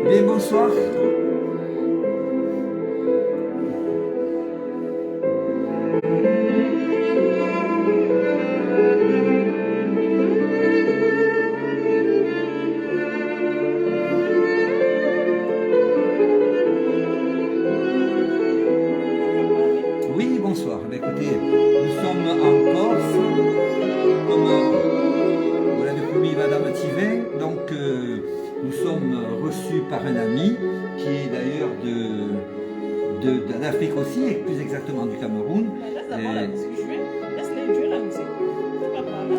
Bien, bonsoir. Oui, bonsoir. Eh bien, écoutez, nous sommes en Corse, comme vous l'avez promis Madame Thivin. Donc, nous sommes reçus par un ami qui est d'ailleurs d'Afrique aussi, et plus exactement du Cameroun. Laisse d'abord la musique jouer. Laisse-les jouer la musique. Tu vas parler.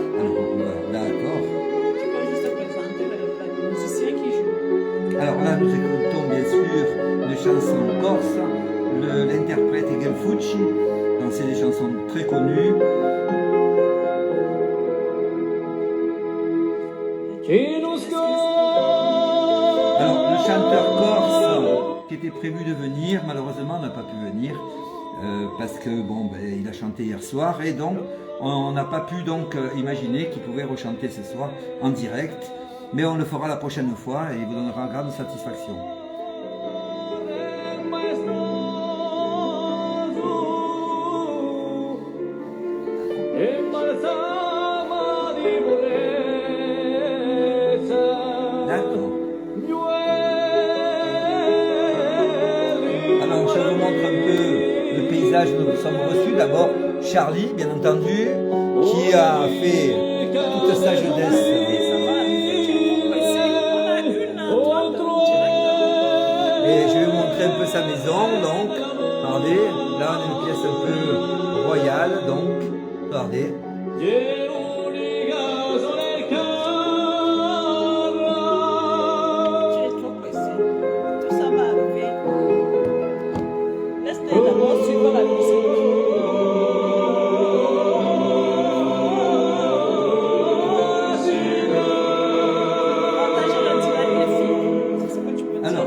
D'accord. Tu peux juste te présenter le musicien qui joue. Alors là, nous écoutons bien sûr une chanson corse. L'interprète est Gelfucci. Donc, c'est des chansons très connues. Alors, le chanteur corse qui était prévu de venir, malheureusement, n'a pas pu venir parce que bon, il a chanté hier soir et donc on n'a pas pu donc imaginer qu'il pouvait rechanter ce soir en direct, mais on le fera la prochaine fois et il vous donnera grande satisfaction. D'accord. Alors je vous montre un peu le paysage où nous sommes reçus. D'abord Charlie, bien entendu, qui a fait toute sa jeunesse. Et je vais vous montrer un peu sa maison. Donc, regardez, là on a une pièce un peu royale. Donc, regardez.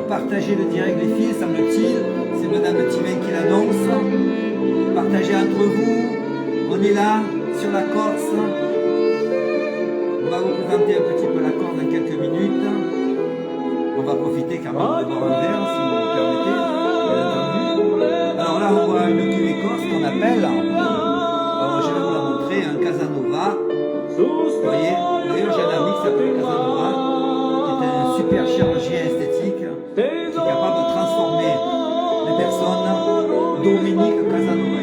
Partagez le direct les filles, semble-t-il. C'est Madame Thivin qui l'annonce. Partagez entre vous. On est là, sur la Corse. On va vous présenter un petit peu la Corse dans quelques minutes. On va profiter quand même de boire un verre, si vous me permettez. Bien entendu. Alors là, on voit une cuvée corse qu'on appelle. Alors, je vais vous la montrer, un Casanova. Vous voyez, d'ailleurs, j'ai un ami qui s'appelle Casanova, qui est un super chirurgien esthétique, qui est capable de transformer les personnes. Dominique Casanova.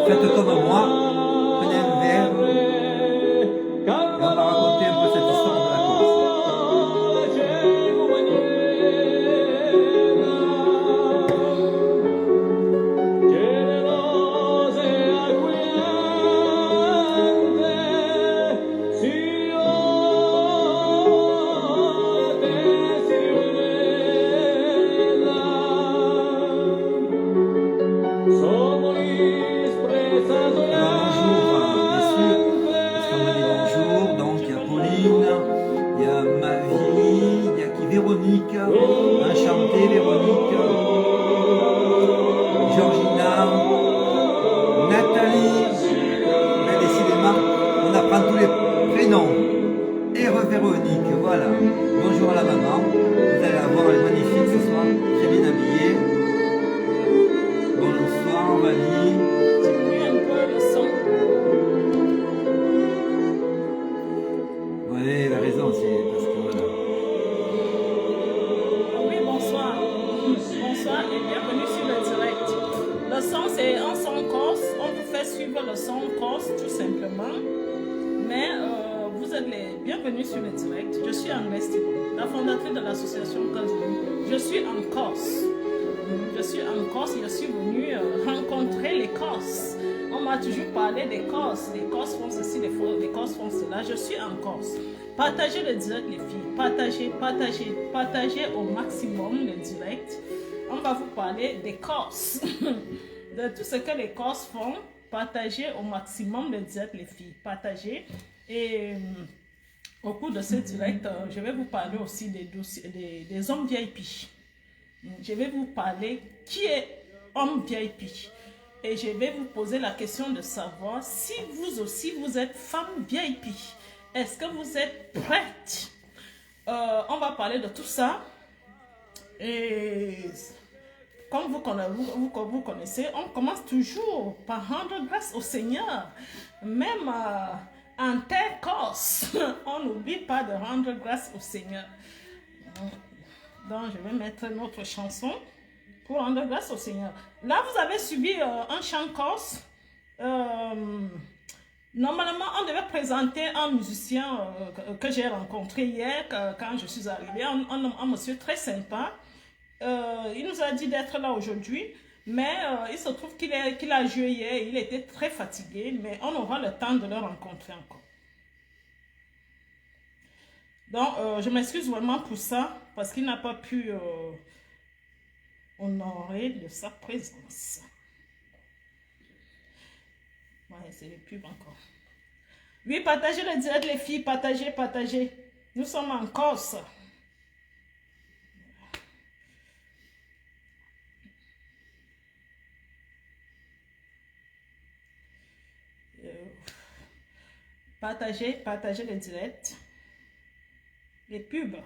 Faites comme moi, prenez un verre et on va raconter un peu cette histoire de la Corse. Véronique, enchantée Véronique, Georgina, Nathalie, mais décidément, on apprend tous les prénoms. Et Véronique, voilà. Bonjour à la maman, vous allez la voir, elle est magnifique ce soir, très bien habillée. Bonsoir Valie. Diminue un peu le son. Oui, elle a raison, c'est parce que voilà. Bonsoir et bienvenue sur le direct. Le son, c'est un son corse. On vous fait suivre le son corse tout simplement. Mais vous êtes les bienvenus sur le direct. Je suis Anglaise Thibault, la fondatrice de l'association Corse. Je suis en Corse. Je suis en Corse. Je suis venue rencontrer les Corses. On m'a toujours parlé des Corses. Les Corses font ceci, les Corses font cela. Je suis en Corse. Partagez le direct, les filles. Partagez au maximum le direct. On va vous parler des Corses. De tout ce que les Corses font. Partagez au maximum le direct, les filles. Partagez. Et au cours de ce direct, je vais vous parler aussi des hommes VIP. Je vais vous parler qui est homme VIP. Et je vais vous poser la question de savoir si vous aussi, vous êtes femme VIP. Est-ce que vous êtes prête? On va parler de tout ça. Et comme vous connaissez, on commence toujours par rendre grâce au Seigneur. Même en terre corse, on n'oublie pas de rendre grâce au Seigneur. Donc, je vais mettre notre chanson pour rendre grâce au Seigneur. Là, vous avez suivi un chant corse. Normalement, on devait présenter un musicien que j'ai rencontré hier quand je suis arrivée. Un monsieur très sympa. Il nous a dit d'être là aujourd'hui, mais il se trouve qu'il a joué hier. Il était très fatigué, mais on aura le temps de le rencontrer encore. Donc, je m'excuse vraiment pour ça, parce qu'il n'a pas pu honorer de sa présence. Ouais, c'est les pubs encore. Oui, partagez le direct, les filles, partagez, partagez. Nous sommes en Corse. Partagez, partagez le direct. Les pubs.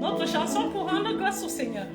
Notre chanson pour rendre grâce au Seigneur.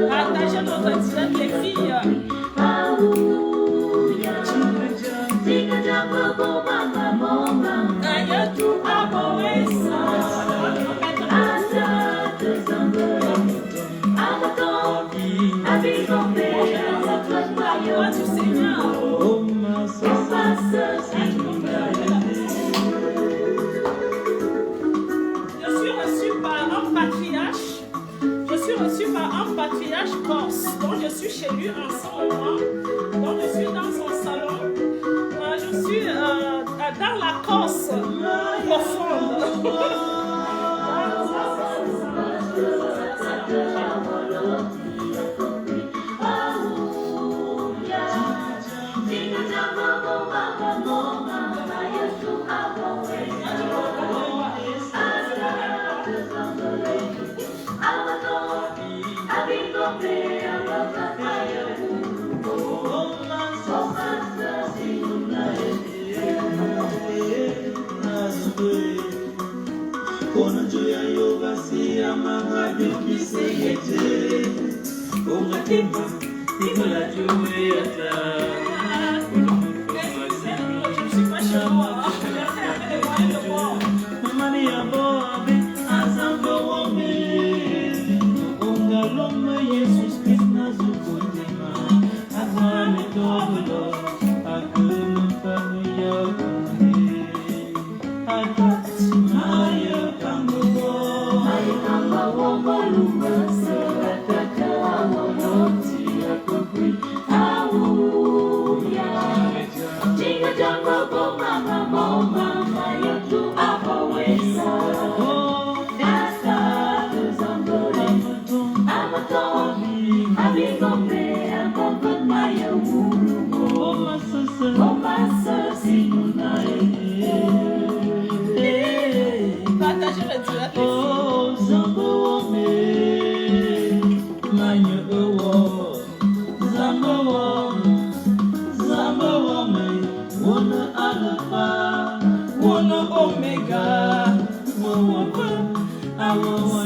Partagez notre direct, les filles. Patriarche corse, donc je suis chez lui en ce moment, donc je suis dans son salon, je suis dans la Corse profonde.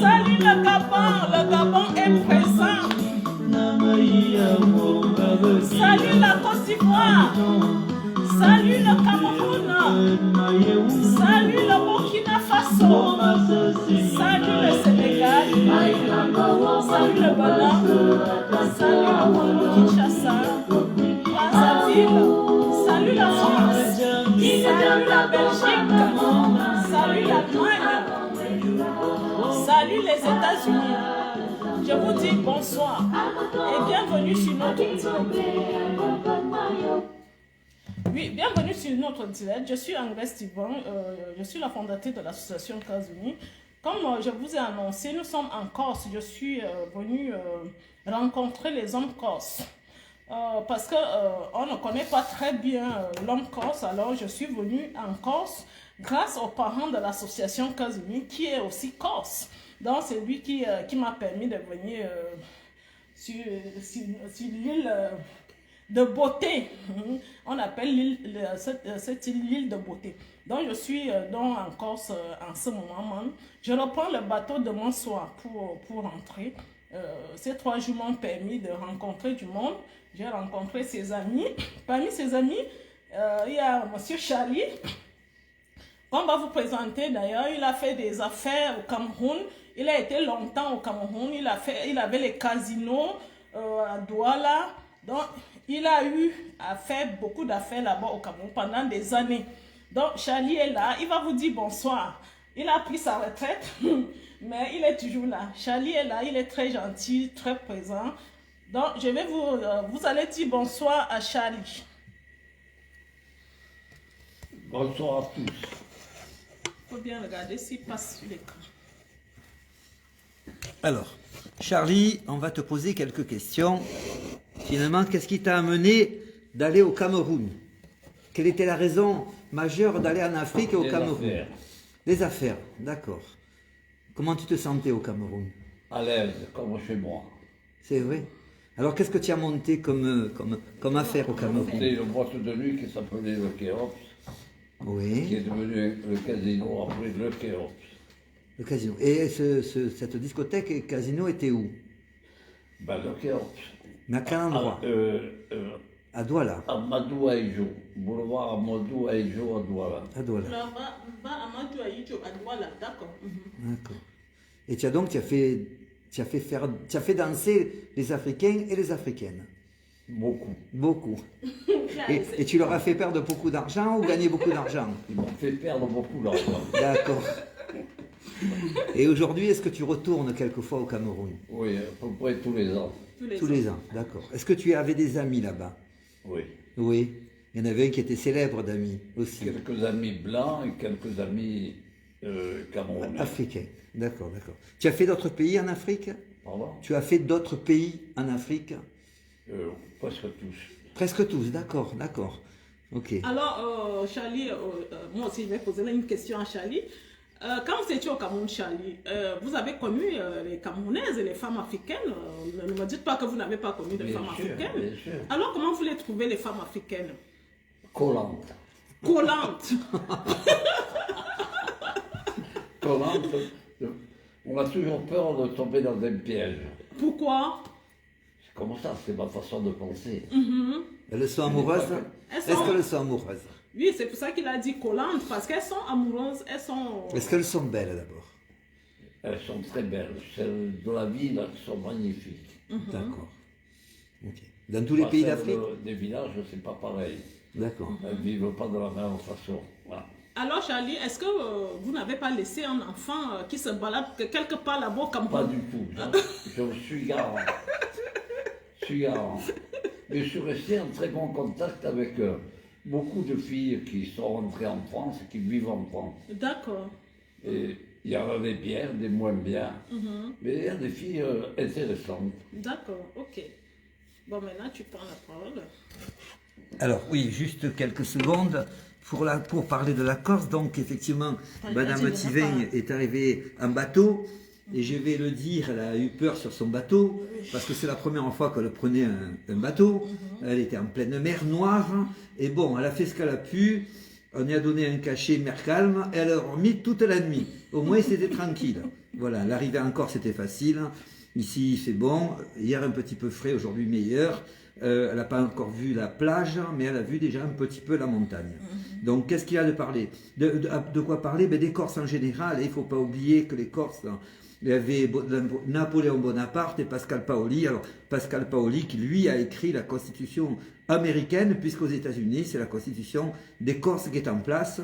Salut le Gabon est présent. Salut la Côte d'Ivoire. Salut le Cameroun. Salut le Burkina Faso. Salut le Sénégal. Salut le Bénin. Salut le Congo-Kinshasa. Brazzaville. Salut la France. Salut la Belgique. Salut l'Allemagne. Salut les États-Unis. Je vous dis bonsoir et bienvenue sur notre direct. Oui, bienvenue sur notre direct. Je suis Angles Steven, je suis la fondatrice de l'association Kazuni. Comme je vous ai annoncé, nous sommes en Corse. Je suis venue rencontrer les hommes corses. Parce qu'on ne connaît pas très bien l'homme corse, alors je suis venue en Corse grâce aux parents de l'association Kazuni qui est aussi corse. Donc c'est lui qui m'a permis de venir sur l'île de beauté. On appelle cette île l'île de beauté. Donc je suis donc en Corse en ce moment même. Je reprends le bateau demain soir pour rentrer. Ces 3 jours m'ont permis de rencontrer du monde. J'ai rencontré ses amis. Parmi ses amis, il y a M. Charlie. On va vous présenter d'ailleurs. Il a fait des affaires au Cameroun. Il a été longtemps au Cameroun. Il avait les casinos à Douala. Donc, il a eu à faire beaucoup d'affaires là-bas au Cameroun pendant des années. Donc, Charlie est là. Il va vous dire bonsoir. Il a pris sa retraite, mais il est toujours là. Charlie est là. Il est très gentil, très présent. Donc, je vais vous allez dire bonsoir à Charlie. Bonsoir à tous. Il faut bien regarder s'il passe sur l'écran. Alors, Charlie, on va te poser quelques questions. Finalement, qu'est-ce qui t'a amené d'aller au Cameroun? Quelle était la raison majeure d'aller en Afrique et au Cameroun? Affaires. Les affaires, d'accord. Comment tu te sentais au Cameroun? À l'aise, comme chez moi. C'est vrai. Alors, qu'est-ce que tu as monté comme affaire au Cameroun? C'était une boîte de nuit qui s'appelait le Kéops, qui Oui, est devenu le casino après le Kéops. le casino. Et cette discothèque et casino était où? Ben, le Kéops. Mais à quel endroit? À Douala. Amadou Aïjo, boulevard Amadou Aïjo à Douala. À Douala, Là, va à Amadou Aïdjo, à Douala, d'accord. d'accord. Et tu as fait danser les Africains et les Africaines. Beaucoup. Beaucoup. Et tu leur as fait perdre beaucoup d'argent ou gagner beaucoup d'argent? Ils m'ont fait perdre beaucoup d'argent. D'accord. Et aujourd'hui, est-ce que tu retournes quelquefois au Cameroun? Oui, à peu près tous les ans. Tous les ans, d'accord. Est-ce que tu avais des amis là-bas? Oui. Oui. Il y en avait un qui était célèbre d'amis aussi. Quelques amis blancs et quelques amis camerounais. Africains. D'accord, d'accord. Tu as fait d'autres pays en Afrique? Pardon? Tu as fait d'autres pays en Afrique? Presque tous. Presque tous, d'accord, d'accord. Ok. Alors, Charlie, moi aussi, je vais poser là une question à Charlie. Quand vous étiez au Cameroun, Charlie, vous avez connu les Camerounaises et les femmes africaines. Ne me dites pas que vous n'avez pas connu de Bien femmes sûr, africaines. bien sûr. Alors, comment vous les trouvez, les femmes africaines? Collante. Collantes. Collante. On a toujours peur de tomber dans un piège. Pourquoi? C'est comme ça, c'est ma façon de penser. Elles sont amoureuses? Elles Est-ce sont- qu'elles sont amoureuses? Oui, c'est pour ça qu'il a dit collantes, parce qu'elles sont amoureuses, elles sont... Est-ce qu'elles sont belles d'abord? Elles sont très belles. Celles de la ville sont magnifiques. D'accord. Ok. Dans tous les pays Celles d'Afrique? des villages, c'est pas pareil. D'accord. Elles ne vivent pas de la même façon. Voilà. Alors, Charlie, est-ce que vous n'avez pas laissé un enfant qui se balade quelque part là-bas au Pas Cameroun? du tout. Je suis garant. Je suis garant. Mais je suis resté en très bon contact avec beaucoup de filles qui sont rentrées en France et qui vivent en France. D'accord. Et il y en a des bien, des moins bien. Mais il y a des filles intéressantes. D'accord, ok. Bon, maintenant, tu prends la parole. Alors oui, juste quelques secondes pour parler de la Corse. Donc effectivement, Madame Tivin est arrivée en bateau. Et je vais le dire, elle a eu peur sur son bateau, parce que c'est la première fois qu'elle prenait un bateau. Elle était en pleine mer Noire. Et bon, elle a fait ce qu'elle a pu. On lui a donné un cachet mer calme. Et elle a dormi toute la nuit. Au moins, c'était tranquille. Voilà, l'arrivée en Corse, c'était facile. Ici, il fait bon. Hier, un petit peu frais, aujourd'hui, meilleur. elle n'a pas encore vu la plage, mais elle a vu déjà un petit peu la montagne. Donc, qu'est-ce qu'il y a de parler? De quoi parler? Ben, des Corses en général. Et il ne faut pas oublier que les Corses, il y avait Napoléon Bonaparte et Pascal Paoli. Alors, Pascal Paoli qui, lui, a écrit la Constitution américaine, puisqu'aux États-Unis, c'est la Constitution des Corses qui est en place.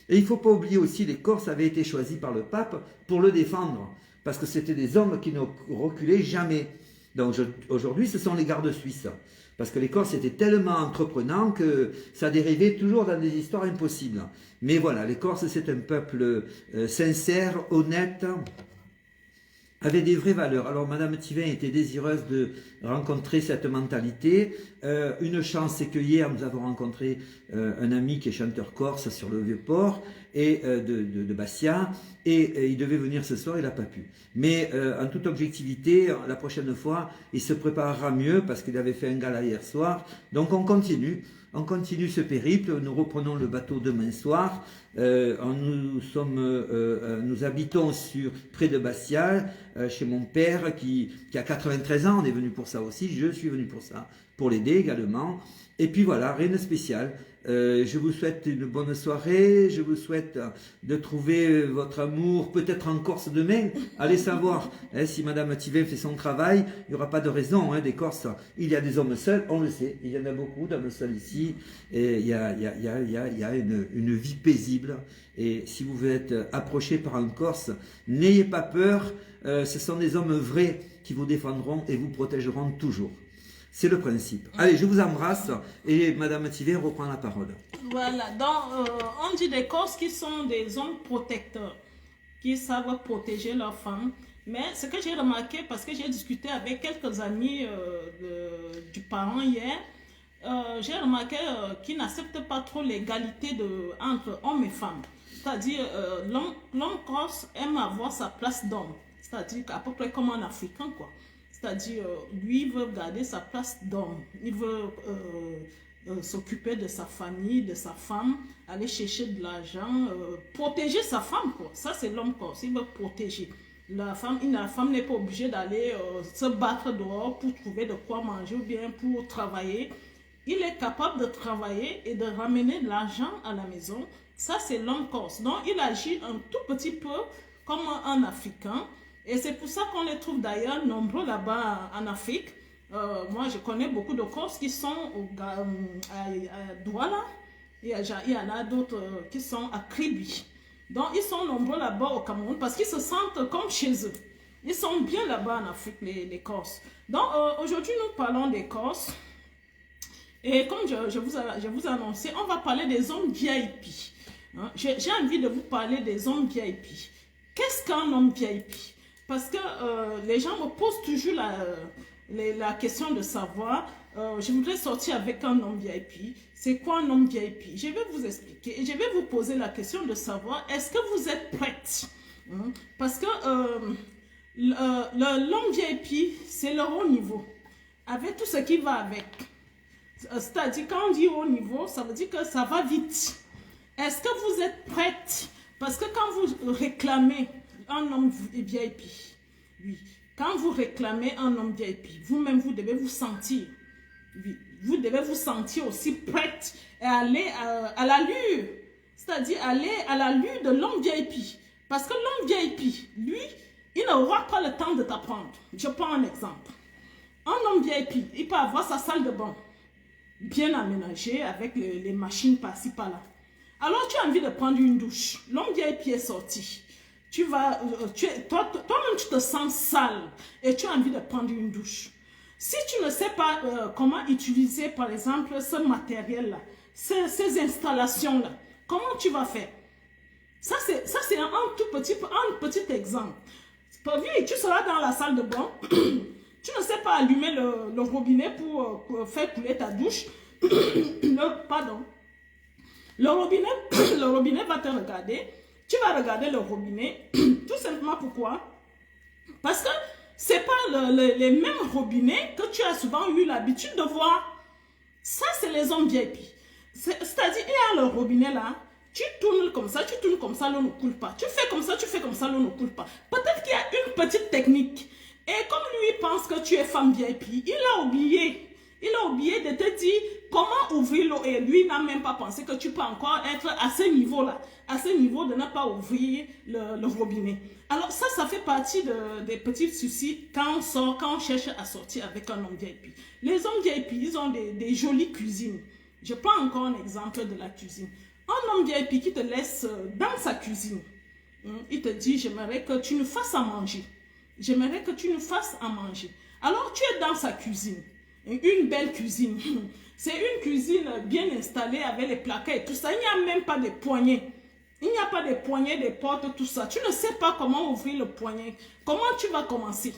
Et il ne faut pas oublier aussi, les Corses avaient été choisis par le pape pour le défendre, parce que c'était des hommes qui ne reculaient jamais. Donc aujourd'hui, ce sont les gardes suisses, parce que les Corses étaient tellement entreprenants que ça dérivait toujours dans des histoires impossibles. Mais voilà, les Corses, c'est un peuple sincère, honnête, avec des vraies valeurs. Alors, Madame Thivin était désireuse de rencontrer cette mentalité. Une chance, c'est que hier, nous avons rencontré un ami qui est chanteur corse sur le Vieux-Port et de Bastia, et il devait venir ce soir, il n'a pas pu. Mais en toute objectivité, la prochaine fois, il se préparera mieux parce qu'il avait fait un gala hier soir. Donc, on continue ce périple. Nous reprenons le bateau demain soir. Nous habitons près de Bastia, chez mon père qui a 93 ans. On est venu pour ça aussi. Je suis venu pour ça, pour l'aider également. Et puis voilà, rien de spécial. Je vous souhaite une bonne soirée. Je vous souhaite de trouver votre amour peut-être en Corse demain. Allez savoir, si Madame Thivin fait son travail, il n'y aura pas de raison des Corses. Il y a des hommes seuls, on le sait. Il y en a beaucoup d'hommes seuls ici. Et il y a une vie paisible. Et si vous êtes approché par un Corse, n'ayez pas peur. Ce sont des hommes vrais qui vous défendront et vous protégeront toujours. C'est le principe. Allez, je vous embrasse et Madame Thivin reprend la parole. Voilà, donc on dit des Corses qui sont des hommes protecteurs, qui savent protéger leurs femmes. Mais ce que j'ai remarqué, parce que j'ai discuté avec quelques amis du parent hier, j'ai remarqué qu'ils n'acceptent pas trop l'égalité entre hommes et femmes. C'est-à-dire, l'homme corse aime avoir sa place d'homme. C'est-à-dire à peu près comme un Africain, quoi. C'est-à-dire, lui, il veut garder sa place d'homme. Il veut s'occuper de sa famille, de sa femme, aller chercher de l'argent, protéger sa femme, quoi. Ça, c'est l'homme corse. Il veut protéger. La femme n'est pas obligée d'aller se battre dehors pour trouver de quoi manger ou bien pour travailler. Il est capable de travailler et de ramener de l'argent à la maison. Ça, c'est l'homme corse. Donc, il agit un tout petit peu comme un Africain. Et c'est pour ça qu'on les trouve d'ailleurs nombreux là-bas en Afrique. Moi, je connais beaucoup de Corses qui sont à Douala. Il y en a d'autres qui sont à Kribi. Donc, ils sont nombreux là-bas au Cameroun parce qu'ils se sentent comme chez eux. Ils sont bien là-bas en Afrique, les Corses. Donc, aujourd'hui, nous parlons des Corses. Et comme je vous ai annoncé, on va parler des hommes VIP. Hein? J'ai envie de vous parler des hommes VIP. Qu'est-ce qu'un homme VIP? Parce que les gens me posent toujours la question de savoir, je voudrais sortir avec un homme VIP. C'est quoi un homme VIP? Je vais vous expliquer et je vais vous poser la question de savoir, est-ce que vous êtes prête? Parce que l'homme VIP, c'est le haut niveau, avec tout ce qui va avec. C'est-à-dire, quand on dit haut niveau, ça veut dire que ça va vite. Est-ce que vous êtes prête? Parce que quand vous réclamez un homme VIP, oui. Quand vous réclamez un homme VIP, vous-même, vous devez vous sentir, oui. Vous devez vous sentir aussi prête et aller à l'allure, c'est-à-dire aller à l'allure de l'homme VIP. Parce que l'homme VIP, lui, il n'aura pas le temps de t'apprendre. Je prends un exemple. Un homme VIP, il peut avoir sa salle de bain bien aménagée avec les machines par-ci, par-là. Alors, tu as envie de prendre une douche. L'homme VIP est sorti. Toi-même, tu te sens sale et tu as envie de prendre une douche. Si tu ne sais pas comment utiliser, par exemple, ce matériel-là, ces installations-là, comment tu vas faire? Ça, c'est un petit exemple. Tu seras dans la salle de bain, tu ne sais pas allumer le robinet pour faire couler ta douche. Pardon. Le robinet va te regarder. Tu vas regarder le robinet. Tout simplement pourquoi? Parce que ce n'est pas les mêmes robinets que tu as souvent eu l'habitude de voir. Ça, c'est les hommes VIP. C'est-à-dire, il y a le robinet là. Tu tournes comme ça, l'eau ne coule pas. Tu fais comme ça, l'eau ne coule pas. Peut-être qu'il y a une petite technique. Et comme lui pense que tu es femme VIP, il a oublié. Il a oublié de te dire comment ouvrir l'eau et lui n'a même pas pensé que tu peux encore être à ce niveau-là, à ce niveau de ne pas ouvrir le robinet. Alors ça fait partie des petits soucis quand on sort, quand on cherche à sortir avec un homme VIP. Les hommes VIP, ils ont des jolies cuisines. Je prends encore un exemple de la cuisine. Un homme VIP qui te laisse dans sa cuisine, il te dit, j'aimerais que tu nous fasses à manger. J'aimerais que tu nous fasses à manger. Alors tu es dans sa cuisine, une belle cuisine. C'est une cuisine bien installée avec les placards et tout ça. Il n'y a même pas de poignées. Il n'y a pas de poignées, des portes, tout ça. Tu ne sais pas comment ouvrir le poignet. Comment tu vas commencer?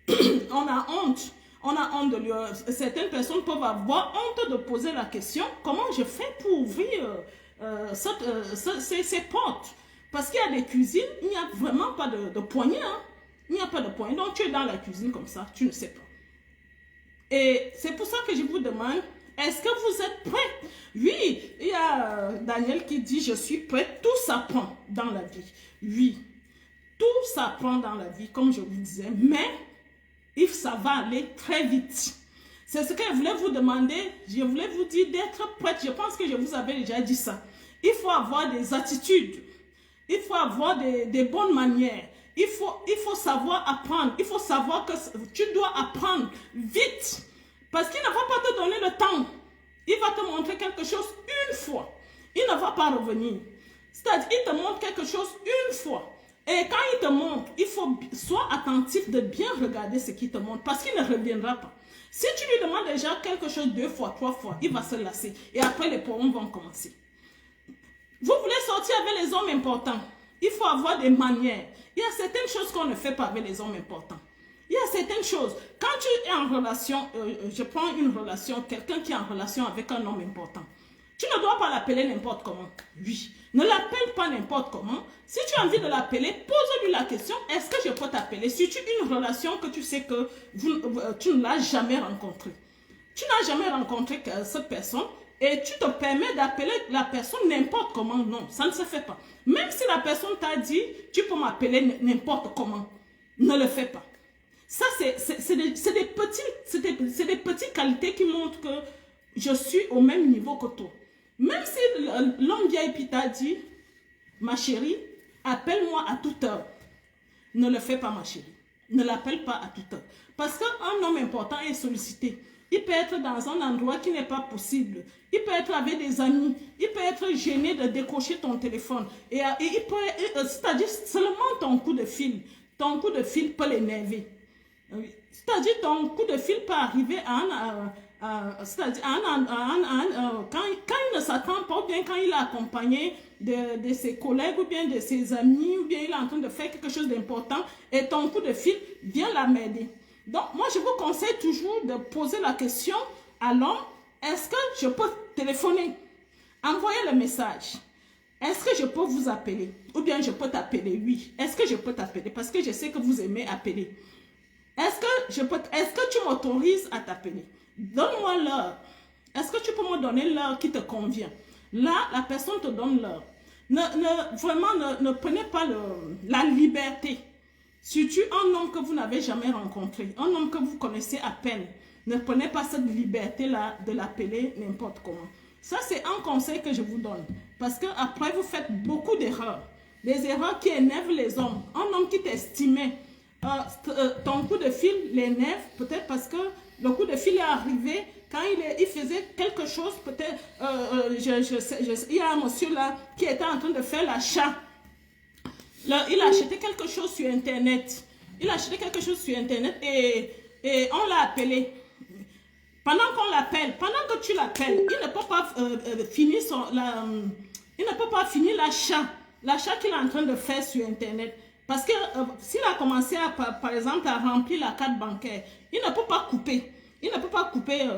On a honte. On a honte de lui. Certaines personnes peuvent avoir honte de poser la question, comment je fais pour ouvrir ces portes? Parce qu'il y a des cuisines, il n'y a vraiment pas de poignée. Hein? Il n'y a pas de poignée. Donc tu es dans la cuisine comme ça, tu ne sais pas. Et c'est pour ça que je vous demande, est-ce que vous êtes prêts? Oui, il y a Daniel qui dit, je suis prêt, tout s'apprend dans la vie. Oui, tout s'apprend dans la vie, comme je vous disais, mais ça va aller très vite. C'est ce que je voulais vous demander, je voulais vous dire d'être prête. Je pense que je vous avais déjà dit ça. Il faut avoir des attitudes, il faut avoir des bonnes manières, il faut savoir apprendre, il faut savoir que tu dois apprendre vite. Parce qu'il ne va pas te donner le temps. Il va te montrer quelque chose une fois. Il ne va pas revenir. C'est-à-dire, il te montre quelque chose une fois. Et quand il te montre, il faut sois attentif de bien regarder ce qu'il te montre. Parce qu'il ne reviendra pas. Si tu lui demandes déjà quelque chose 2 fois, 3 fois, il va se lasser. Et après, les problèmes vont commencer. Vous voulez sortir avec les hommes importants. Il faut avoir des manières. Il y a certaines choses qu'on ne fait pas avec les hommes importants. Il y a certaines choses. Quand tu es en relation, je prends une relation, quelqu'un qui est en relation avec un homme important. Tu ne dois pas l'appeler n'importe comment. Oui. Ne l'appelle pas n'importe comment. Si tu as envie de l'appeler, pose-lui la question, est-ce que je peux t'appeler? Si tu as une relation que tu sais que tu ne l'as jamais rencontrée. Tu n'as jamais rencontré cette personne et tu te permets d'appeler la personne n'importe comment. Non, ça ne se fait pas. Même si la personne t'a dit, tu peux m'appeler n'importe comment. Ne le fais pas. Ça, c'est des petites qualités qui montrent que je suis au même niveau que toi. Même si l'homme VIP t'a dit, ma chérie, appelle-moi à toute heure. Ne le fais pas, ma chérie. Ne l'appelle pas à toute heure. Parce qu'un homme important est sollicité. Il peut être dans un endroit qui n'est pas possible. Il peut être avec des amis. Il peut être gêné de décrocher ton téléphone. Et il peut, c'est-à-dire seulement ton coup de fil. Ton coup de fil peut l'énerver. C'est-à-dire ton coup de fil peut arriver quand il ne s'attend pas, ou bien quand il est accompagné de ses collègues, ou bien de ses amis, ou bien il est en train de faire quelque chose d'important, et ton coup de fil vient l'emmerder. Donc, moi, je vous conseille toujours de poser la question à l'homme, est-ce que je peux téléphoner? Envoyer le message. Est-ce que je peux vous appeler? Ou bien je peux t'appeler? Oui. Est-ce que je peux t'appeler? Parce que je sais que vous aimez appeler. Est-ce que tu m'autorises à t'appeler? Donne-moi l'heure. Est-ce que tu peux me donner l'heure qui te convient? Là, la personne te donne l'heure. Vraiment, ne prenez pas la liberté. Surtout un homme que vous n'avez jamais rencontré, un homme que vous connaissez à peine. Ne prenez pas cette liberté-là de l'appeler n'importe comment. Ça, c'est un conseil que je vous donne. Parce qu'après, vous faites beaucoup d'erreurs. Des erreurs qui énervent les hommes. Un homme qui t'estimait, ton coup de fil l'énerve, peut-être parce que le coup de fil est arrivé quand il faisait quelque chose, peut-être, il y a un monsieur là qui était en train de faire l'achat. Il a acheté quelque chose sur Internet. Il a acheté quelque chose sur Internet et on l'a appelé. Pendant qu'on l'appelle, pendant que tu l'appelles, il ne peut pas finir l'achat qu'il est en train de faire sur Internet. Parce que s'il a commencé, par exemple, à remplir la carte bancaire, il ne peut pas couper. Il ne peut pas couper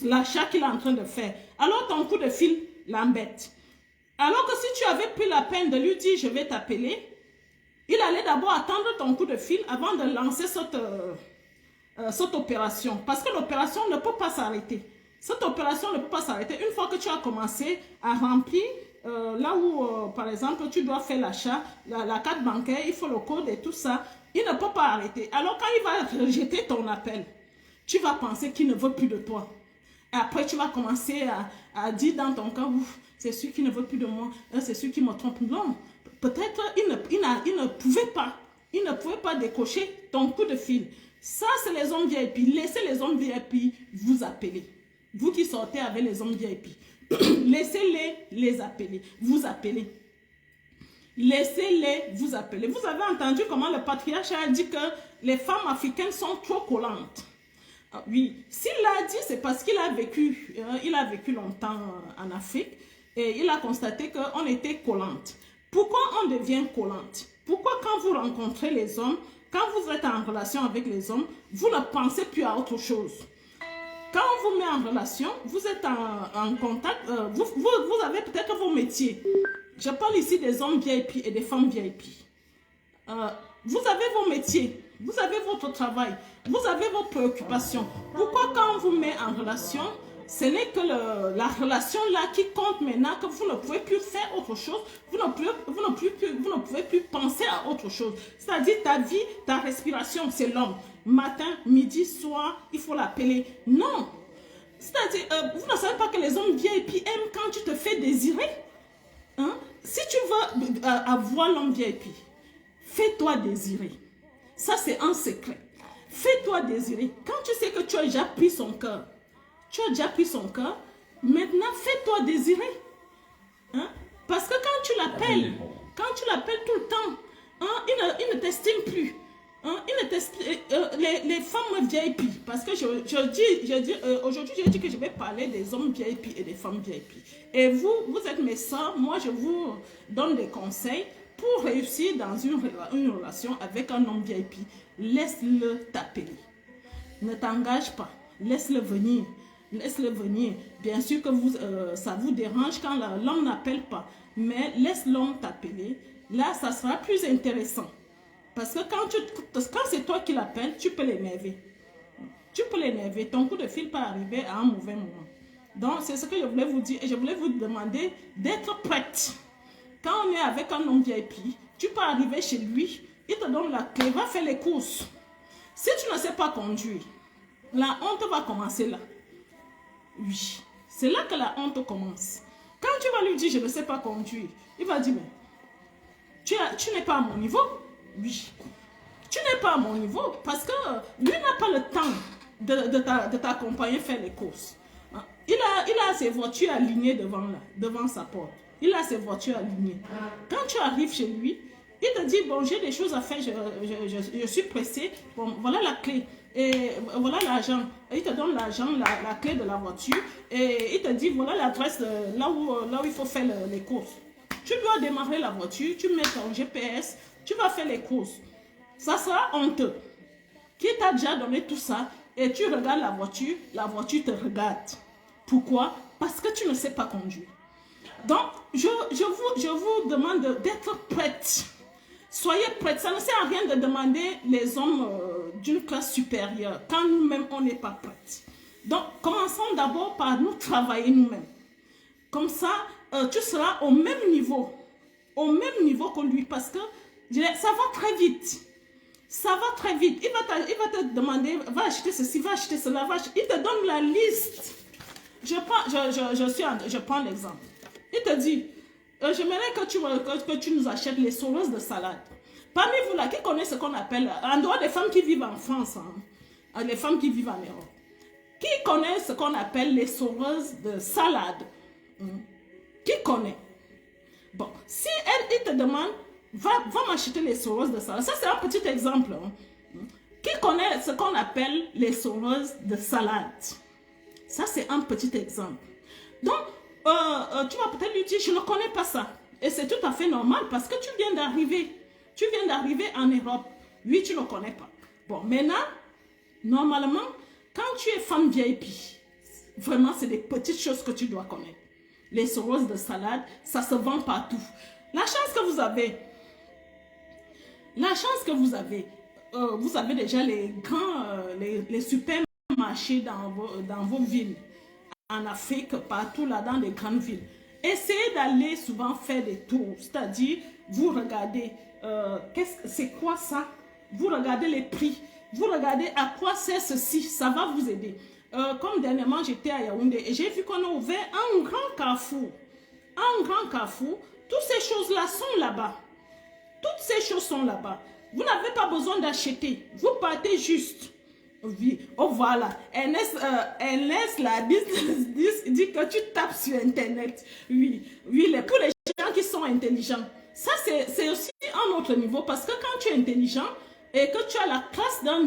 l'achat qu'il est en train de faire. Alors ton coup de fil l'embête. Alors que si tu avais pris la peine de lui dire « je vais t'appeler », il allait d'abord attendre ton coup de fil avant de lancer cette opération. Parce que l'opération ne peut pas s'arrêter. Cette opération ne peut pas s'arrêter. Une fois que tu as commencé à remplir, là où, par exemple, tu dois faire l'achat, la carte bancaire, il faut le code et tout ça, il ne peut pas arrêter. Alors quand il va rejeter ton appel, tu vas penser qu'il ne veut plus de toi. Et après, tu vas commencer à dire dans ton cœur, c'est celui qui ne veut plus de moi, c'est celui qui me trompe. Non, peut-être il ne pouvait pas décocher ton coup de fil. Ça, c'est les hommes VIP. Laissez les hommes VIP vous appeler. Vous qui sortez avec les hommes VIP. Laissez-les les appeler. Vous appeler. Laissez-les vous appeler. Vous avez entendu comment le patriarche a dit que les femmes africaines sont trop collantes. Ah, oui, s'il l'a dit, c'est parce qu'il a vécu longtemps en Afrique et il a constaté qu'on était collante. Pourquoi on devient collante? Pourquoi quand vous rencontrez les hommes, quand vous êtes en relation avec les hommes, vous ne pensez plus à autre chose? Quand on vous met en relation, vous êtes en contact, vous avez peut-être vos métiers. Je parle ici des hommes VIP et des femmes VIP. Vous avez vos métiers, vous avez votre travail, vous avez vos préoccupations. Pourquoi quand on vous met en relation, ce n'est que la relation là qui compte maintenant, que vous ne pouvez plus faire autre chose, vous ne pouvez plus penser à autre chose. C'est-à-dire ta vie, ta respiration, c'est l'homme. Matin, midi, soir, il faut l'appeler. Non. C'est-à-dire, vous ne savez pas que les hommes VIP aiment quand tu te fais désirer. Hein? Si tu veux avoir l'homme VIP, fais-toi désirer. Ça, c'est un secret. Fais-toi désirer. Quand tu sais que tu as déjà pris son cœur, maintenant, fais-toi désirer. Hein? Parce que quand tu l'appelles tout le temps, hein, il ne t'estime plus. Hein? Les femmes VIP, parce que aujourd'hui, je dis que je vais parler des hommes VIP et des femmes VIP. Et vous êtes mes soeurs, moi je vous donne des conseils pour réussir dans une relation avec un homme VIP. Laisse-le t'appeler. Ne t'engage pas, laisse-le venir. Laisse-le venir. Bien sûr que ça vous dérange quand l'homme n'appelle pas, mais laisse l'homme t'appeler. Là, ça sera plus intéressant. Parce que quand c'est toi qui l'appelles, tu peux l'énerver. Tu peux l'énerver. Ton coup de fil peut arriver à un mauvais moment. Donc, c'est ce que je voulais vous dire. Et je voulais vous demander d'être prête. Quand on est avec un homme VIP, tu peux arriver chez lui, il te donne la clé, va faire les courses. Si tu ne sais pas conduire, la honte va commencer là. Oui, c'est là que la honte commence. Quand tu vas lui dire, je ne sais pas conduire, il va dire, mais tu n'es pas à mon niveau. Oui, tu n'es pas à mon niveau parce que lui n'a pas le temps de t'accompagner faire les courses. Il a ses voitures alignées devant sa porte. Il a ses voitures alignées. Quand tu arrives chez lui, il te dit, bon, j'ai des choses à faire, je suis pressé. Bon, voilà la clé. Et voilà l'argent. Il te donne l'argent, la clé de la voiture. Et il te dit, voilà l'adresse là où il faut faire les courses. Tu dois démarrer la voiture, tu mets ton GPS, tu vas faire les courses. Ça sera honteux. Qui t'a déjà donné tout ça et tu regardes la voiture te regarde. Pourquoi? Parce que tu ne sais pas conduire. Donc, je vous demande d'être prête. Soyez prête. Ça ne sert à rien de demander les hommes d'une classe supérieure quand nous-mêmes, on n'est pas prêtes. Donc, commençons d'abord par nous travailler nous-mêmes. Comme ça, tu seras au même niveau que lui parce que ça va très vite. Ça va très vite. Il va te demander, va acheter ceci, va acheter cela, il te donne la liste. Je prends l'exemple. Il te dit, j'aimerais que tu nous achètes les soreuses de salade. Parmi vous là, qui connaît ce qu'on appelle, en dehors des femmes qui vivent en France, hein, les femmes qui vivent en Europe, qui connaît ce qu'on appelle les soreuses de salade? Qui connaît? Bon, si il te demande, va m'acheter les soreuses de salade. Ça, c'est un petit exemple. Hein. Qui connaît ce qu'on appelle les soreuses de salade? Ça, c'est un petit exemple. Donc, tu vas peut-être lui dire, je ne connais pas ça. Et c'est tout à fait normal parce que tu viens d'arriver. Tu viens d'arriver en Europe. Oui, tu ne connais pas. Bon, maintenant, normalement, quand tu es femme VIP, vraiment, c'est des petites choses que tu dois connaître. Les soreuses de salade, ça se vend partout. La chance que vous avez, vous avez déjà les grands, les supermarchés dans vos villes. En Afrique, partout là, dans les grandes villes. Essayez d'aller souvent faire des tours. C'est-à-dire, vous regardez, c'est quoi ça? Vous regardez les prix. Vous regardez à quoi sert ceci. Ça va vous aider. comme dernièrement j'étais à Yaoundé et j'ai vu qu'on a ouvert un grand carrefour. Un grand carrefour. Toutes ces choses-là sont là-bas. Toutes ces choses sont là-bas. Vous n'avez pas besoin d'acheter. Vous partez juste. Oui. Oh voilà. Ernest là, dit que tu tapes sur Internet. Oui. Oui, pour les gens qui sont intelligents. Ça, c'est aussi un autre niveau. Parce que quand tu es intelligent et que tu as la classe dans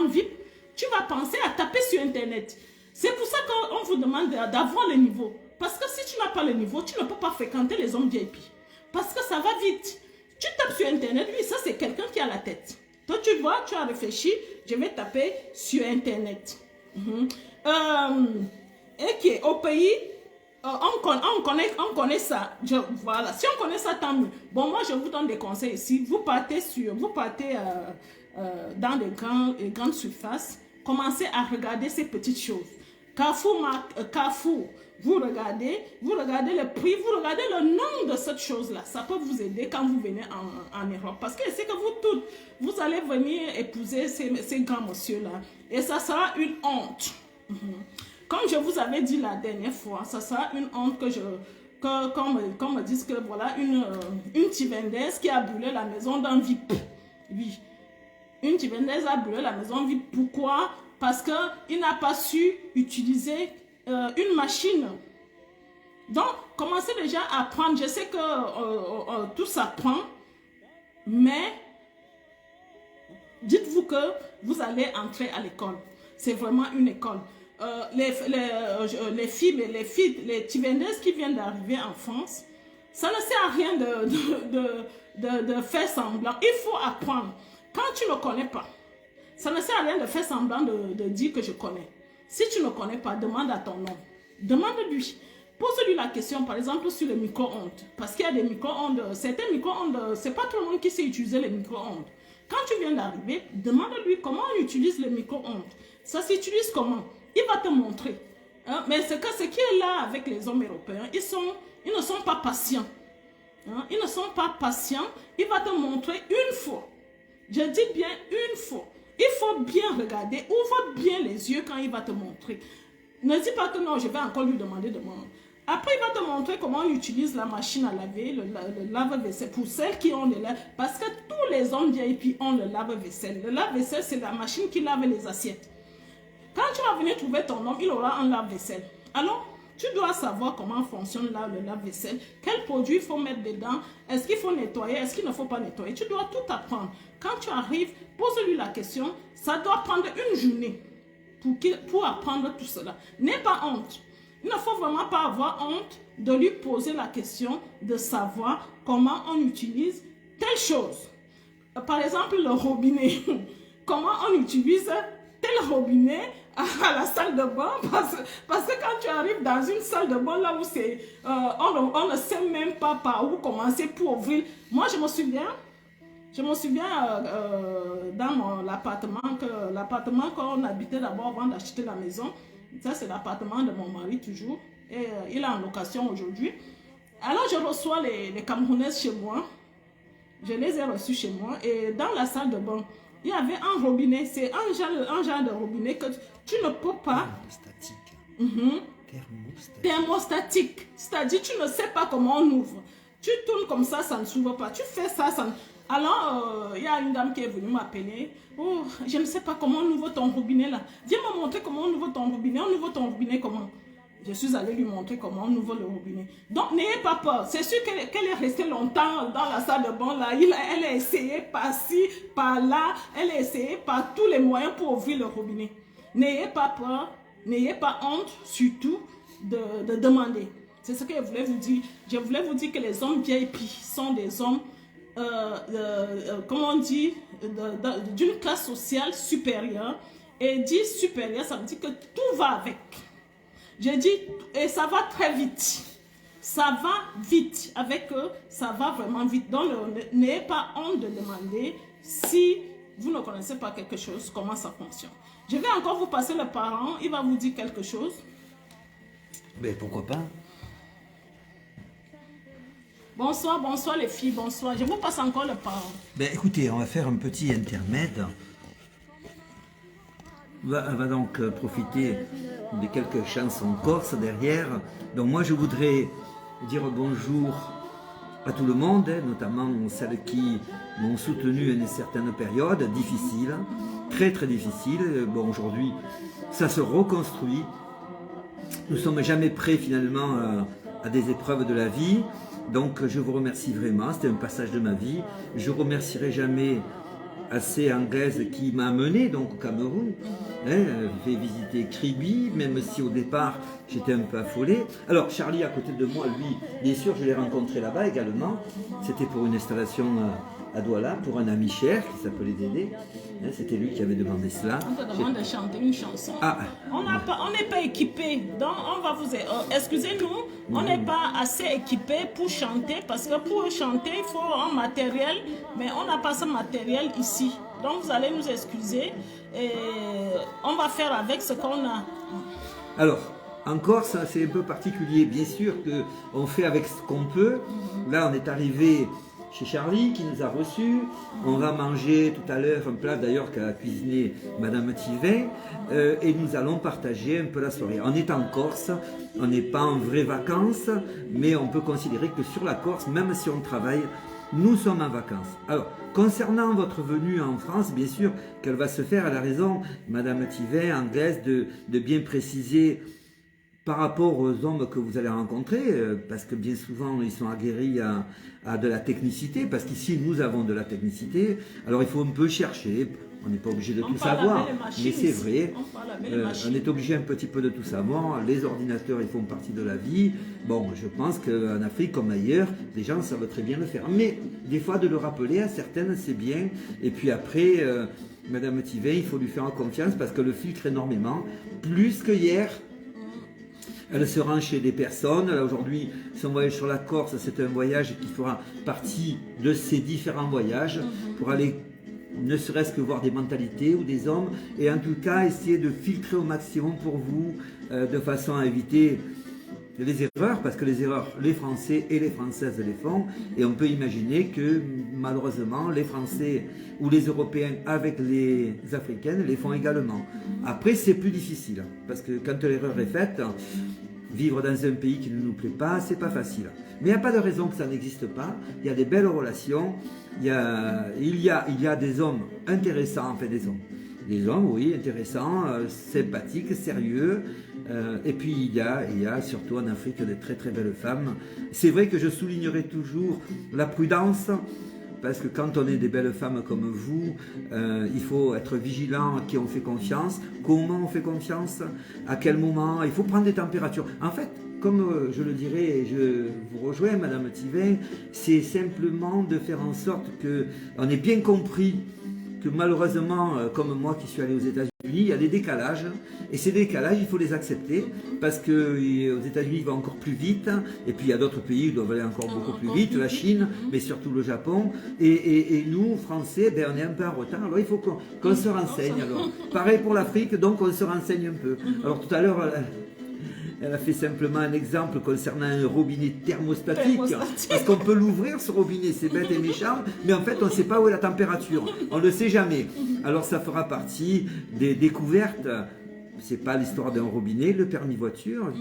VIP, tu vas penser à taper sur Internet. C'est pour ça qu'on vous demande d'avoir le niveau. Parce que si tu n'as pas le niveau, tu ne peux pas fréquenter les hommes VIP. Parce que ça va vite. Tu tapes sur Internet, lui, ça c'est quelqu'un qui a la tête. Toi, tu vois, tu as réfléchi, je vais taper sur Internet. Et qui au pays, on connaît ça. Voilà, si on connaît ça, tant mieux. Bon, moi, je vous donne des conseils ici. Vous partez dans des grandes surfaces. Commencez à regarder ces petites choses. Carrefour. Vous regardez le prix, vous regardez le nom de cette chose-là. Ça peut vous aider quand vous venez en Europe. Parce que c'est que vous allez venir épouser ces grands messieurs-là. Et ça sera une honte. Comme je vous avais dit la dernière fois, ça sera une honte qu'on me dise que voilà, une Tivendaise qui a brûlé la maison d'un VIP. Oui. Une Tivendaise a brûlé la maison VIP. Pourquoi? Parce qu'il n'a pas su utiliser une machine. Donc, commencez déjà à apprendre. Je sais que tout s'apprend, mais dites-vous que vous allez entrer à l'école. C'est vraiment une école. Les Tivendaises qui viennent d'arriver en France, ça ne sert à rien de faire semblant. Il faut apprendre. Quand tu ne connais pas, ça ne sert à rien de faire semblant de dire que je connais. Si tu ne connais pas, demande à ton homme. Demande-lui. Pose-lui la question, par exemple, sur les micro-ondes. Parce qu'il y a des micro-ondes. Certains micro-ondes, ce n'est pas tout le monde qui sait utiliser les micro-ondes. Quand tu viens d'arriver, demande-lui comment on utilise les micro-ondes. Ça s'utilise comment? Il va te montrer. Hein? Mais ce qui est là avec les hommes européens, ils ne sont pas patients. Hein? Ils ne sont pas patients. Il va te montrer une fois. Je dis bien une fois. Il faut bien regarder, ouvre bien les yeux quand il va te montrer. Ne dis pas que non, je vais encore lui demander de moi. Après, il va te montrer comment on utilise la machine à laver, le lave-vaisselle, pour celles qui ont le lave. Parce que tous les hommes VIP ont le lave-vaisselle. Le lave-vaisselle, c'est la machine qui lave les assiettes. Quand tu vas venir trouver ton homme, il aura un lave-vaisselle. Alors, tu dois savoir comment fonctionne le lave-vaisselle, quel produit il faut mettre dedans, est-ce qu'il faut nettoyer, est-ce qu'il ne faut pas nettoyer. Tu dois tout apprendre. Quand tu arrives, pose-lui la question. Ça doit prendre une journée pour apprendre tout cela. N'aie pas honte. Il ne faut vraiment pas avoir honte de lui poser la question de savoir comment on utilise telle chose. Par exemple, le robinet. Comment on utilise tel robinet à la salle de bain, parce que quand tu arrives dans une salle de bain là où c'est on ne sait même pas par où commencer pour ouvrir. Moi je me souviens dans l'appartement qu'on habitait d'abord avant d'acheter la maison. Ça c'est l'appartement de mon mari toujours et il est en location aujourd'hui. Alors je reçois les Camerounaises chez moi, je les ai reçues chez moi et dans la salle de bain il y avait un robinet, c'est un genre de robinet que tu ne peux pas... Thermostatique. C'est-à-dire tu ne sais pas comment on ouvre. Tu tournes comme ça ne s'ouvre pas. Tu fais ça, ça... Alors, il y a une dame qui est venue m'appeler. Oh, je ne sais pas comment on ouvre ton robinet là. Viens me montrer comment on ouvre ton robinet. On ouvre ton robinet comment? Je suis allée lui montrer comment on ouvre le robinet. Donc, n'ayez pas peur. C'est sûr qu'elle est restée longtemps dans la salle de bain là. Elle a essayé par-ci, par-là. Elle a essayé par tous les moyens pour ouvrir le robinet. N'ayez pas peur. N'ayez pas honte, surtout, de demander. C'est ce que je voulais vous dire. Je voulais vous dire que les hommes VIP sont des hommes, comment on dit, d'une classe sociale supérieure. Et dire supérieure, ça veut dire que tout va avec. Je dis, et ça va très vite. Ça va vite. Avec eux, ça va vraiment vite. Donc, n'ayez pas honte de demander si vous ne connaissez pas quelque chose, comment ça fonctionne. Je vais encore vous passer le parent. Il va vous dire quelque chose. Mais pourquoi pas? Bonsoir, bonsoir les filles, bonsoir. Je vous passe encore le parent. Ben écoutez, on va faire un petit intermède. On va donc profiter de quelques chansons corses derrière. Donc moi je voudrais dire bonjour à tout le monde, notamment celles qui m'ont soutenu à une certaine période difficile, très très difficile. Bon, aujourd'hui, ça se reconstruit. Nous ne sommes jamais prêts finalement à des épreuves de la vie. Donc je vous remercie vraiment, c'était un passage de ma vie. Je remercierai jamais assez anglaise qui m'a amené donc au Cameroun, fait visiter Kribi, même si au départ j'étais un peu affolé. Alors Charlie à côté de moi, lui, bien sûr je l'ai rencontré là-bas également, c'était pour une installation à Douala, pour un ami cher qui s'appelait Dédé, c'était lui qui avait demandé cela. On te demande de chanter une chanson. Ah. On n'est pas équipé, donc on va vous... excusez-nous, on n'est pas assez équipé pour chanter, parce que pour chanter, il faut un matériel, mais on n'a pas ce matériel ici. Donc vous allez nous excuser, et on va faire avec ce qu'on a. Alors, en Corse, c'est un peu particulier, bien sûr qu'on fait avec ce qu'on peut. Là, on est arrivé chez Charlie qui nous a reçus. On va manger tout à l'heure un plat d'ailleurs qu'a cuisiné Madame Thivin et nous allons partager un peu la soirée. On est en Corse, on n'est pas en vraies vacances, mais on peut considérer que sur la Corse, même si on travaille, nous sommes en vacances. Alors, concernant votre venue en France, bien sûr qu'elle va se faire à la raison, Madame Thivin, anglaise, de bien préciser par rapport aux hommes que vous allez rencontrer, parce que bien souvent ils sont aguerris à de la technicité, parce qu'ici nous avons de la technicité, alors il faut un peu chercher, on n'est pas obligé de tout savoir, mais c'est vrai, on est obligé un petit peu de tout savoir, les ordinateurs ils font partie de la vie, bon je pense qu'en Afrique comme ailleurs, les gens savent très bien le faire, mais des fois de le rappeler à certaines c'est bien, et puis après, Madame Thivin, il faut lui faire confiance parce que le filtre énormément, plus que hier. Elle se rend chez des personnes. Aujourd'hui, son voyage sur la Corse, c'est un voyage qui fera partie de ces différents voyages pour aller ne serait-ce que voir des mentalités ou des hommes et en tout cas essayer de filtrer au maximum pour vous de façon à éviter les erreurs, parce que les erreurs, les Français et les Françaises les font, et on peut imaginer que malheureusement les Français ou les Européens avec les Africaines les font également. Après c'est plus difficile, parce que quand l'erreur est faite, vivre dans un pays qui ne nous plaît pas, c'est pas facile. Mais il n'y a pas de raison que ça n'existe pas, il y a des belles relations, il y a des hommes intéressants, enfin des hommes, oui, intéressants, sympathiques, sérieux. Et puis il y a surtout en Afrique de très très belles femmes. C'est vrai que je soulignerai toujours la prudence, parce que quand on est des belles femmes comme vous, il faut être vigilant à qui on fait confiance, comment on fait confiance, à quel moment, il faut prendre des températures. En fait, comme je le dirais, et je vous rejoins Madame Thivin, c'est simplement de faire en sorte qu'on ait bien compris que malheureusement, comme moi qui suis allé aux États-Unis, il y a des décalages, et ces décalages, il faut les accepter, parce qu'aux États-Unis, il va encore plus vite, et puis il y a d'autres pays qui doivent aller encore beaucoup plus vite, la Chine, mais surtout le Japon, et nous, Français, ben, on est un peu en retard, alors il faut qu'on se renseigne. Alors, pareil pour l'Afrique, donc on se renseigne un peu. Alors tout à l'heure, elle a fait simplement un exemple concernant un robinet thermostatique. Parce qu'on peut l'ouvrir ce robinet, c'est bête et méchant, mais en fait on ne sait pas où est la température. On ne le sait jamais. Alors ça fera partie des découvertes. C'est pas l'histoire d'un robinet, le permis voiture,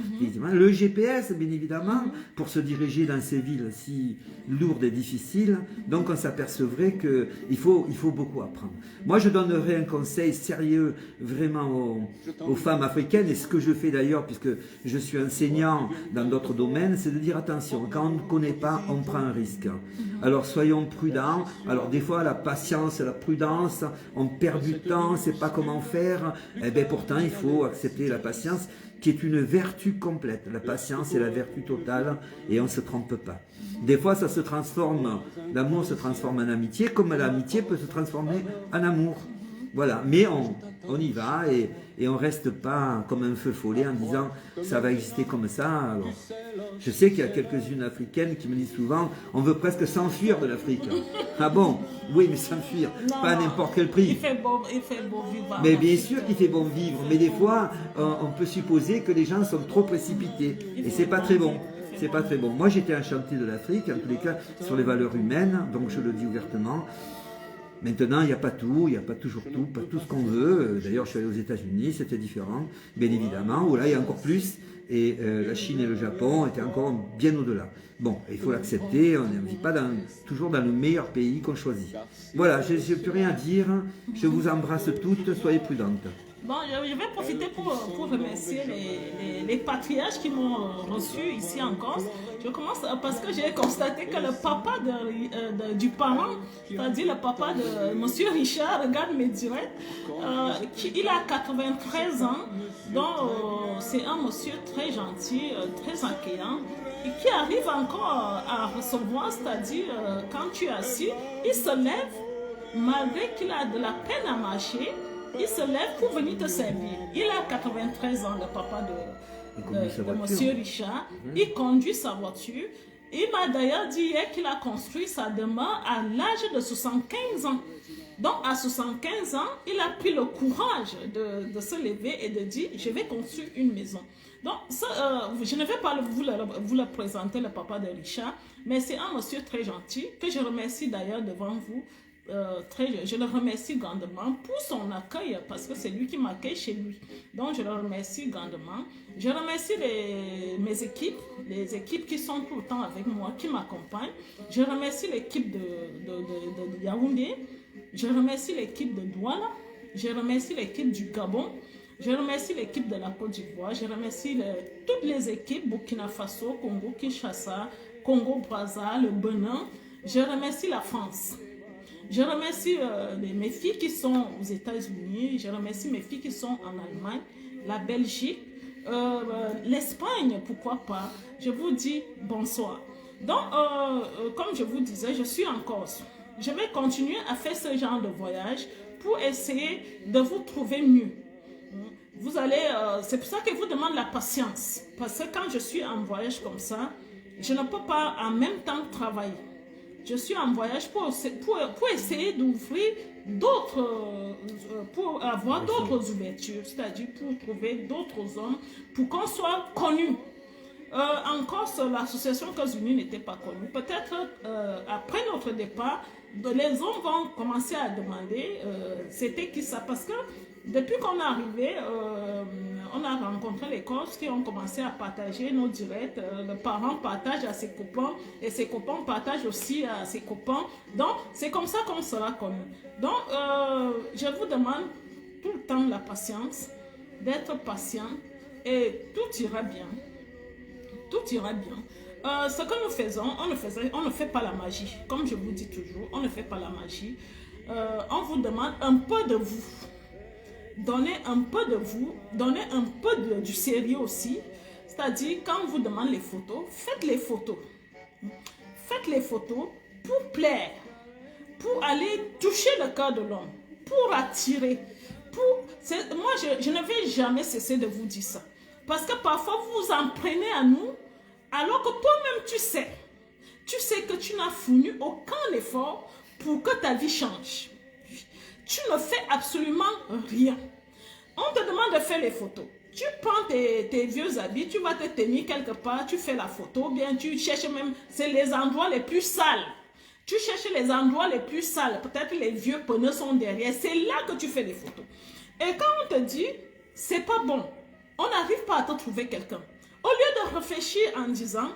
le GPS bien évidemment, pour se diriger dans ces villes si lourdes et difficiles. Donc on s'apercevrait qu'il faut beaucoup apprendre. Moi je donnerais un conseil sérieux vraiment aux femmes africaines, et ce que je fais d'ailleurs puisque je suis enseignant dans d'autres domaines, c'est de dire attention, quand on ne connaît pas, on prend un risque. Alors soyons prudents. Alors des fois la patience, la prudence, on perd du temps, on ne sait pas comment faire, et bien pourtant il faut accepter la patience qui est une vertu complète. La patience est la vertu totale et on ne se trompe pas. Des fois ça se transforme, l'amour se transforme en amitié, comme l'amitié peut se transformer en amour. Voilà, mais on y va et on ne reste pas comme un feu follet en disant ça va exister comme ça. Alors, je sais qu'il y a quelques-unes africaines qui me disent souvent on veut presque s'enfuir de l'Afrique. Ah bon? Oui, mais s'enfuir, pas à n'importe quel prix. Il fait beau vivre. Mais bien sûr qu'il fait bon vivre, mais des fois on peut supposer que les gens sont trop précipités et c'est pas très bon. C'est pas très bon. Moi j'étais enchanté de l'Afrique, en tous les cas sur les valeurs humaines, donc je le dis ouvertement. Maintenant, il n'y a pas tout, il n'y a pas toujours tout, pas tout ce qu'on veut. D'ailleurs, je suis allé aux États-Unis, c'était différent, bien évidemment, où là, il y a encore plus. Et la Chine et le Japon étaient encore bien au-delà. Bon, il faut l'accepter, on ne vit pas toujours dans le meilleur pays qu'on choisit. Voilà, je n'ai plus rien à dire. Je vous embrasse toutes, soyez prudentes. Bon, je vais profiter pour remercier les patriarches qui m'ont reçu ici en Corse. Je commence parce que j'ai constaté que le papa du parent, c'est-à-dire le papa de Monsieur Richard, regarde mes directs, il a 93 ans, donc c'est un monsieur très gentil, très accueillant, et qui arrive encore à recevoir, c'est-à-dire quand tu es assis, il se lève, malgré qu'il a de la peine à marcher, il se lève pour venir te servir. Il a 93 ans, le papa de Monsieur Richard. Il conduit sa voiture. Il m'a d'ailleurs dit hier qu'il a construit sa demeure à l'âge de 75 ans. Donc à 75 ans, il a pris le courage de se lever et de dire, je vais construire une maison. Donc je ne vais pas vous le présenter, le papa de Richard, mais c'est un monsieur très gentil que je remercie d'ailleurs devant vous. Je le remercie grandement pour son accueil parce que c'est lui qui m'accueille chez lui. Donc je le remercie grandement. Je remercie mes équipes, les équipes qui sont tout le temps avec moi, qui m'accompagnent. Je remercie l'équipe de Yaoundé. Je remercie l'équipe de Douala. Je remercie l'équipe du Gabon. Je remercie l'équipe de la Côte d'Ivoire. Je remercie toutes les équipes Burkina Faso, Congo, Kinshasa, Congo, Brazza, le Bénin. Je remercie la France. Je remercie mes filles qui sont aux États-Unis, je remercie mes filles qui sont en Allemagne, la Belgique, l'Espagne, pourquoi pas. Je vous dis bonsoir. Donc, comme je vous disais, je suis en Corse. Je vais continuer à faire ce genre de voyage pour essayer de vous trouver mieux. Vous allez, c'est pour ça que je vous demande la patience. Parce que quand je suis en voyage comme ça, je ne peux pas en même temps travailler. Je suis en voyage pour essayer d'ouvrir d'autres, pour avoir d'autres ouvertures, c'est-à-dire pour trouver d'autres hommes, pour qu'on soit connus. En Corse, l'association Cause Unie n'était pas connue. Peut-être après notre départ, les hommes vont commencer à demander c'était qui ça, parce que depuis qu'on est arrivé, on a rencontré les Corses qui ont commencé à partager nos directs. Le parent partage à ses copains et ses copains partagent aussi à ses copains. Donc, c'est comme ça qu'on sera connu. Donc, je vous demande tout le temps la patience, d'être patient et tout ira bien. Tout ira bien. Ce que nous faisons, on ne fait pas la magie. Comme je vous dis toujours, on ne fait pas la magie. On vous demande un peu de vous. Donnez un peu de vous, donnez un peu du sérieux aussi. C'est-à-dire, quand on vous demande les photos, faites les photos. Faites les photos pour plaire, pour aller toucher le cœur de l'homme, pour attirer. Moi, je ne vais jamais cesser de vous dire ça. Parce que parfois, vous vous en prenez à nous, alors que toi-même, tu sais que tu n'as fourni aucun effort pour que ta vie change. Tu ne fais absolument rien. On te demande de faire les photos. Tu prends tes vieux habits, tu vas te tenir quelque part, tu fais la photo, bien tu cherches même, c'est les endroits les plus sales. Tu cherches les endroits les plus sales, peut-être les vieux pneus sont derrière, c'est là que tu fais les photos. Et quand on te dit, c'est pas bon, on n'arrive pas à te trouver quelqu'un. Au lieu de réfléchir en disant,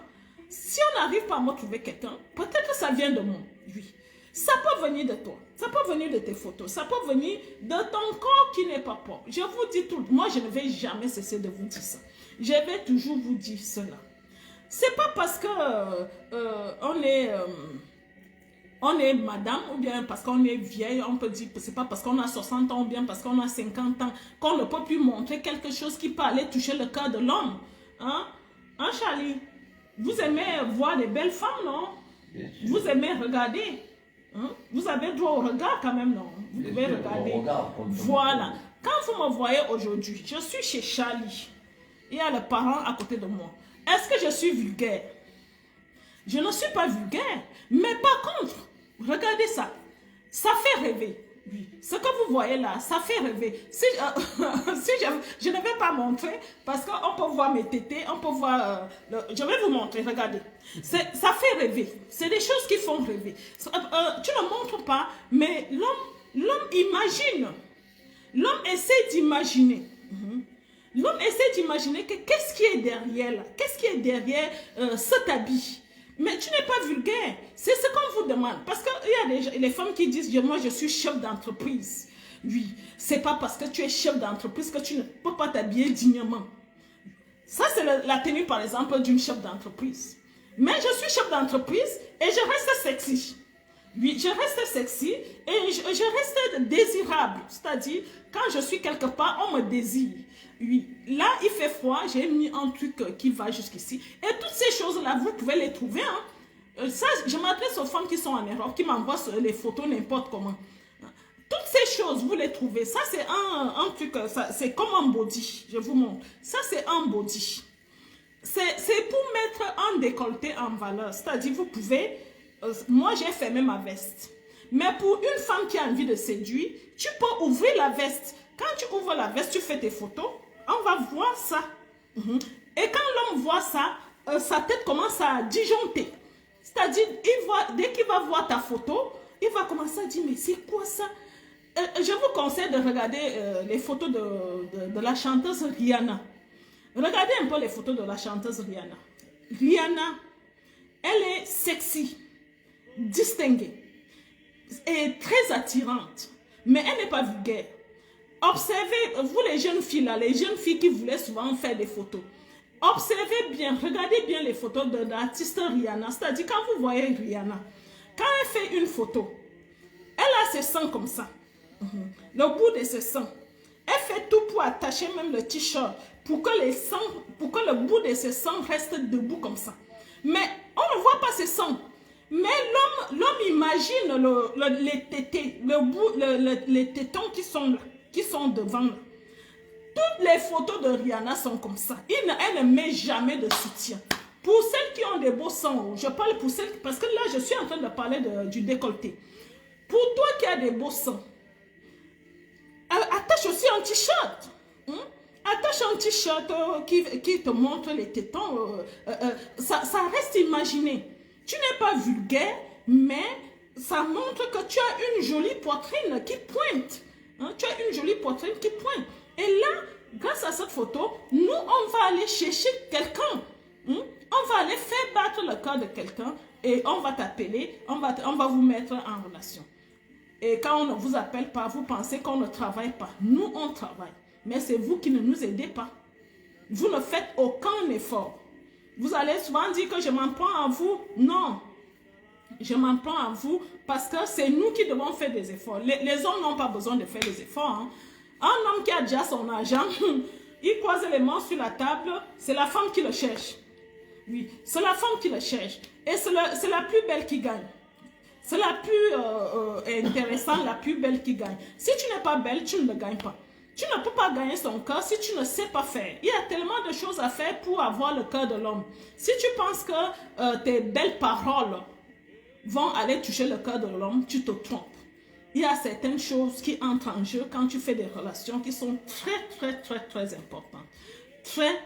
si on n'arrive pas à me trouver quelqu'un, peut-être que ça vient de moi, oui. Ça peut venir de toi, ça peut venir de tes photos, ça peut venir de ton corps qui n'est pas propre. Je vous dis tout, moi je ne vais jamais cesser de vous dire ça. Je vais toujours vous dire cela. C'est pas parce que on est madame ou bien parce qu'on est vieille, on peut dire que c'est pas parce qu'on a 60 ans ou bien parce qu'on a 50 ans qu'on ne peut plus montrer quelque chose qui peut aller toucher le cœur de l'homme. Hein Charlie? Vous aimez voir des belles femmes, non? Vous aimez regarder? Hein? Vous avez droit au regard quand même, non? Vous pouvez regarder. Voilà. Quand vous me voyez aujourd'hui, je suis chez Charlie. Il y a le parent à côté de moi. Est-ce que je suis vulgaire? Je ne suis pas vulgaire. Mais par contre, regardez ça. Ça fait rêver. Oui. Ce que vous voyez là, ça fait rêver. Si, si je ne vais pas montrer, parce qu'on peut voir mes tétés, on peut voir... je vais vous montrer, regardez. Ça fait rêver. C'est des choses qui font rêver. Tu ne montres pas, mais l'homme imagine. L'homme essaie d'imaginer. L'homme essaie d'imaginer qu'est-ce qui est derrière là. Qu'est-ce qui est derrière cet habit. Mais tu n'es pas vulgaire. C'est ce qu'on vous demande. Parce qu'il y a les femmes qui disent, moi je suis chef d'entreprise. Oui, c'est pas parce que tu es chef d'entreprise que tu ne peux pas t'habiller dignement. Ça c'est la tenue par exemple d'une chef d'entreprise. Mais je suis chef d'entreprise et je reste sexy. Oui, je reste sexy et je reste désirable. C'est-à-dire, quand je suis quelque part, on me désire. Oui, là, il fait froid, j'ai mis un truc qui va jusqu'ici. Et toutes ces choses-là, vous pouvez les trouver. Hein. Ça, je m'adresse aux femmes qui sont en Europe, qui m'envoient les photos n'importe comment. Toutes ces choses, vous les trouvez. Ça, c'est un truc, c'est comme un body. Je vous montre. Ça, c'est un body. C'est pour mettre un décolleté en valeur. C'est-à-dire, vous pouvez... moi, j'ai fermé ma veste. Mais pour une femme qui a envie de séduire, tu peux ouvrir la veste. Quand tu ouvres la veste, tu fais tes photos. On va voir ça. Et quand l'homme voit ça, sa tête commence à disjoncter. C'est-à-dire, dès qu'il va voir ta photo, il va commencer à dire, mais c'est quoi ça? Je vous conseille de regarder les photos de la chanteuse Rihanna. Regardez un peu les photos de la chanteuse Rihanna. Rihanna, elle est sexy, distinguée et très attirante, mais elle n'est pas vulgaire. Observez, vous les jeunes filles là, les jeunes filles qui voulaient souvent faire des photos. Observez bien, regardez bien les photos de l'artiste Rihanna. C'est-à-dire quand vous voyez Rihanna, quand elle fait une photo, elle a ses seins comme ça. Le bout de ses seins. Elle fait tout pour attacher même le t-shirt, pour que le bout de ses seins reste debout comme ça. Mais on ne voit pas ses seins. Mais l'homme imagine les tétés, les tétons qui sont devant là. Toutes les photos de Rihanna sont comme ça. Elle ne met jamais de soutien. Pour celles qui ont des beaux seins, je parle pour celles... Parce que là, je suis en train de parler du décolleté. Pour toi qui as des beaux seins, attache aussi un t-shirt. Attache un t-shirt qui te montre les tétons. Ça reste imaginé. Tu n'es pas vulgaire, mais ça montre que tu as une jolie poitrine qui pointe. Tu as une jolie poitrine qui pointe. Et là, grâce à cette photo, nous, on va aller chercher quelqu'un. On va aller faire battre le cœur de quelqu'un et on va t'appeler, on va vous mettre en relation. Et quand on ne vous appelle pas, vous pensez qu'on ne travaille pas. Nous, on travaille. Mais c'est vous qui ne nous aidez pas. Vous ne faites aucun effort. Vous allez souvent dire que je m'en prends à vous. Non. Je m'en prends à vous parce que c'est nous qui devons faire des efforts. Les hommes n'ont pas besoin de faire des efforts. Un homme qui a déjà son argent, il croise les mains sur la table, c'est la femme qui le cherche. Oui, c'est la femme qui le cherche. Et c'est la plus belle qui gagne. C'est la plus intéressante, la plus belle qui gagne. Si tu n'es pas belle, tu ne le gagnes pas. Tu ne peux pas gagner son cœur si tu ne sais pas faire. Il y a tellement de choses à faire pour avoir le cœur de l'homme. Si tu penses que tes belles paroles vont aller toucher le cœur de l'homme, tu te trompes. Il y a certaines choses qui entrent en jeu quand tu fais des relations qui sont très importantes. Très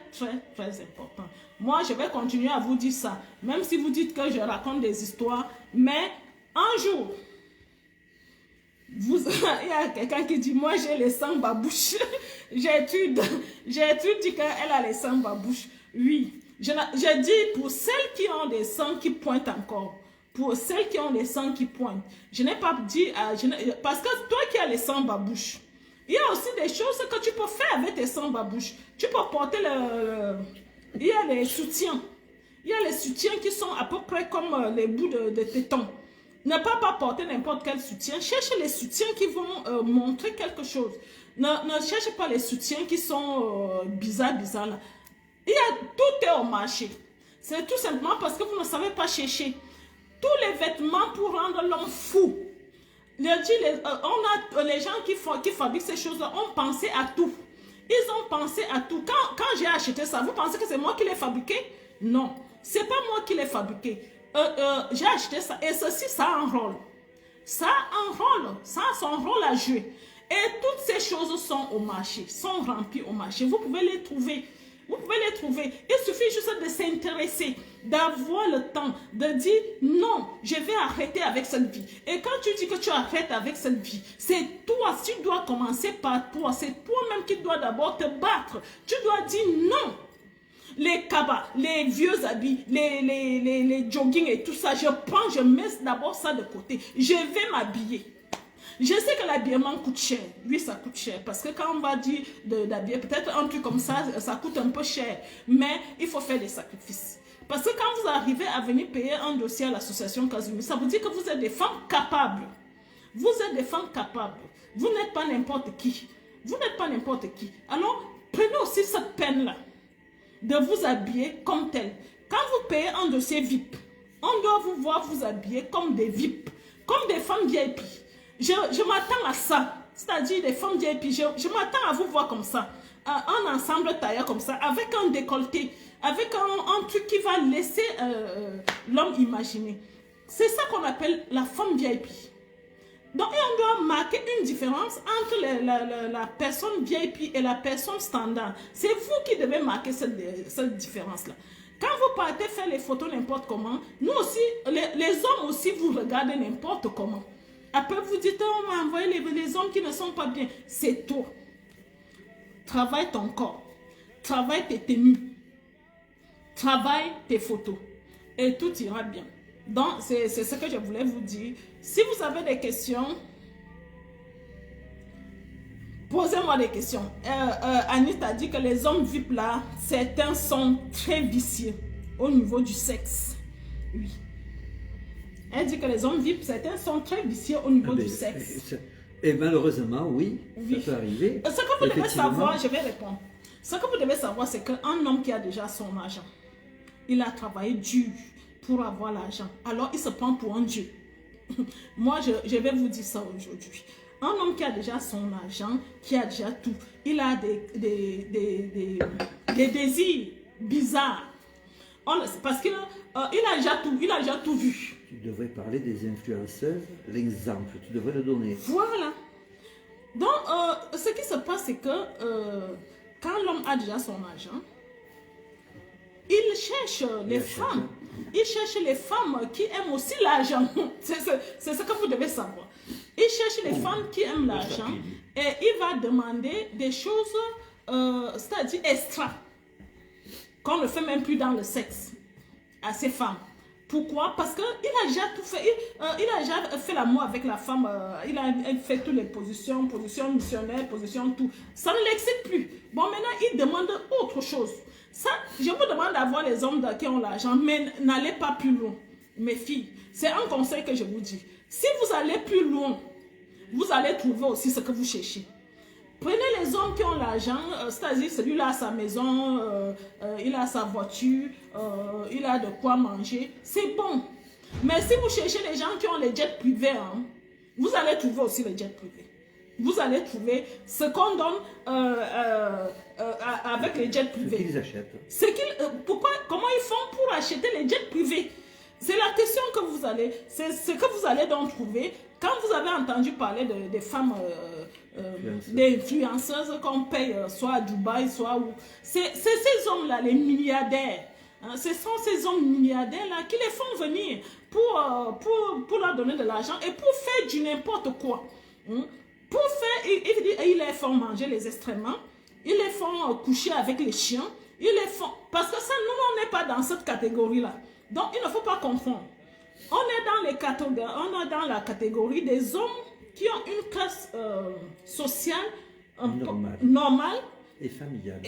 importantes. Moi, je vais continuer à vous dire ça. Même si vous dites que je raconte des histoires. Mais un jour, il y a quelqu'un qui dit, moi j'ai les seins babouches. Gertrude dit qu'elle a les seins babouches. Oui, je dis pour celles qui ont des seins qui pointent encore. Pour celles qui ont les seins qui pointent. Je n'ai pas dit, parce que toi qui as les seins babouches, il y a aussi des choses que tu peux faire avec tes seins babouches. Tu peux porter il y a les soutiens. Il y a les soutiens qui sont à peu près comme les bouts de tétons. Ne pas porter n'importe quel soutien. Cherche les soutiens qui vont montrer quelque chose. Ne cherche pas les soutiens qui sont bizarres là. Tout est au marché. C'est tout simplement parce que vous ne savez pas chercher. Tous les vêtements pour rendre l'homme fou. Les gens qui fabriquent ces choses-là ont pensé à tout. Ils ont pensé à tout. Quand j'ai acheté ça, vous pensez que c'est moi qui l'ai fabriqué? Non, c'est pas moi qui l'ai fabriqué. J'ai acheté ça et ceci, ça a un rôle. Ça a un rôle, ça a son rôle à jouer. Et toutes ces choses sont au marché, sont remplies au marché. Vous pouvez les trouver. Vous pouvez les trouver. Il suffit juste de s'intéresser, d'avoir le temps, de dire non, je vais arrêter avec cette vie. Et quand tu dis que tu arrêtes avec cette vie, c'est toi, tu dois commencer par toi. C'est toi-même qui dois d'abord te battre. Tu dois dire non. Les cabas, les vieux habits, les jogging et tout ça, je prends, je mets d'abord ça de côté. Je vais m'habiller. Je sais que l'habillement coûte cher. Oui, ça coûte cher. Parce que quand on va dire d'habiller, peut-être un truc comme ça coûte un peu cher. Mais il faut faire des sacrifices. Parce que quand vous arrivez à venir payer un dossier à l'association Kazumi, ça vous dit que vous êtes des femmes capables. Vous êtes des femmes capables. Vous n'êtes pas n'importe qui. Vous n'êtes pas n'importe qui. Alors, prenez aussi cette peine-là de vous habiller comme tel. Quand vous payez un dossier VIP, on doit vous voir vous habiller comme des VIP, comme des femmes VIP. Je m'attends à ça, c'est-à-dire des femmes VIP. Je m'attends à vous voir comme ça, un ensemble taillé comme ça, avec un décolleté, avec un truc qui va laisser l'homme imaginer. C'est ça qu'on appelle la femme VIP. Donc, on doit marquer une différence entre la personne VIP et la personne standard. C'est vous qui devez marquer cette différence-là. Quand vous partez faire les photos n'importe comment, nous aussi, les hommes aussi vous regardent n'importe comment. Après, vous dites, on m'a envoyé les hommes qui ne sont pas bien. C'est toi. Travaille ton corps. Travaille tes tenues. Travaille tes photos. Et tout ira bien. Donc, c'est ce que je voulais vous dire. Si vous avez des questions, posez-moi des questions. Annie a dit que les hommes VIP là, certains sont très vicieux au niveau du sexe. Oui. Elle dit que les hommes VIP, certains sont très vicieux au niveau du sexe. Et malheureusement, oui, ça peut arriver. Ce que vous devez savoir, je vais répondre. Ce que vous devez savoir, c'est qu'un homme qui a déjà son argent, il a travaillé dur pour avoir l'argent. Alors, il se prend pour un dieu. Moi, je vais vous dire ça aujourd'hui. Un homme qui a déjà son argent, qui a déjà tout, il a des désirs bizarres. Parce qu'il a déjà tout vu. Tu devrais parler des influenceuses, l'exemple, tu devrais le donner. Voilà. Donc, ce qui se passe, c'est que quand l'homme a déjà son argent, il cherche les femmes. Il cherche les femmes qui aiment aussi l'argent. C'est ce que vous devez savoir. Il cherche les femmes qui aiment l'argent et il va demander des choses, c'est-à-dire extra, qu'on ne fait même plus dans le sexe à ces femmes. Pourquoi? Parce qu'il a déjà tout fait. Il a déjà fait l'amour avec la femme. Il a fait toutes les positions, position missionnaire, position tout. Ça ne l'excite plus. Bon, maintenant, il demande autre chose. Ça, je vous demande d'avoir les hommes qui ont l'argent, mais n'allez pas plus loin. Mes filles, c'est un conseil que je vous dis. Si vous allez plus loin, vous allez trouver aussi ce que vous cherchez. Prenez les hommes qui ont l'argent, c'est-à-dire celui-là a sa maison, il a sa voiture, il a de quoi manger. C'est bon. Mais si vous cherchez les gens qui ont les jets privés, hein, vous allez trouver aussi les jets privés. Vous allez trouver ce qu'on donne avec les jets privés. Ce qu'ils achètent. Comment ils font pour acheter les jets privés? C'est la question que vous allez, c'est ce que vous allez donc trouver quand vous avez entendu parler des femmes, des influenceuses qu'on paye soit à Dubaï, soit où. C'est ces hommes-là, les milliardaires. Hein, ce sont ces hommes milliardaires-là qui les font venir pour leur donner de l'argent et pour faire du n'importe quoi. Hein. Pour faire, ils les font manger les excréments, ils les font coucher avec les chiens, ils les font... Parce que ça, nous, on n'est pas dans cette catégorie-là. Donc, il ne faut pas confondre. On est dans la catégorie des hommes qui ont une classe sociale normale et familiale,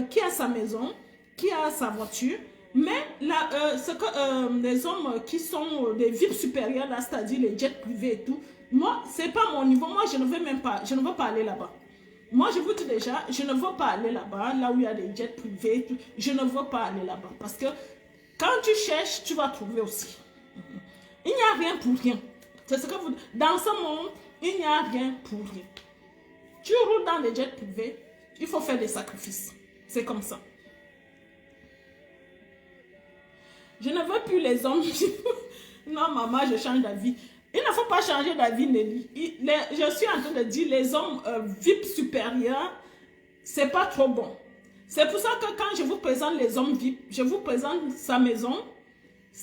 qui a sa maison, qui a sa voiture. Mais les hommes qui sont des VIP supérieurs, c'est-à-dire les jets privés et tout, moi, ce n'est pas mon niveau. Moi, je ne veux pas aller là-bas. Moi, je vous dis déjà, je ne veux pas aller là-bas, là où il y a des jets privés. Tout, je ne veux pas aller là-bas. Parce que quand tu cherches, tu vas trouver aussi. Il n'y a rien pour rien. C'est ce que vous... Dans ce monde, il n'y a rien pour rien. Tu roules dans les jets privés, il faut faire des sacrifices. C'est comme ça. Je ne veux plus les hommes. Non, maman, je change d'avis. Il ne faut pas changer d'avis, Nelly. Je suis en train de dire, les hommes VIP supérieurs, c'est pas trop bon. C'est pour ça que quand je vous présente les hommes VIP, je vous présente sa maison,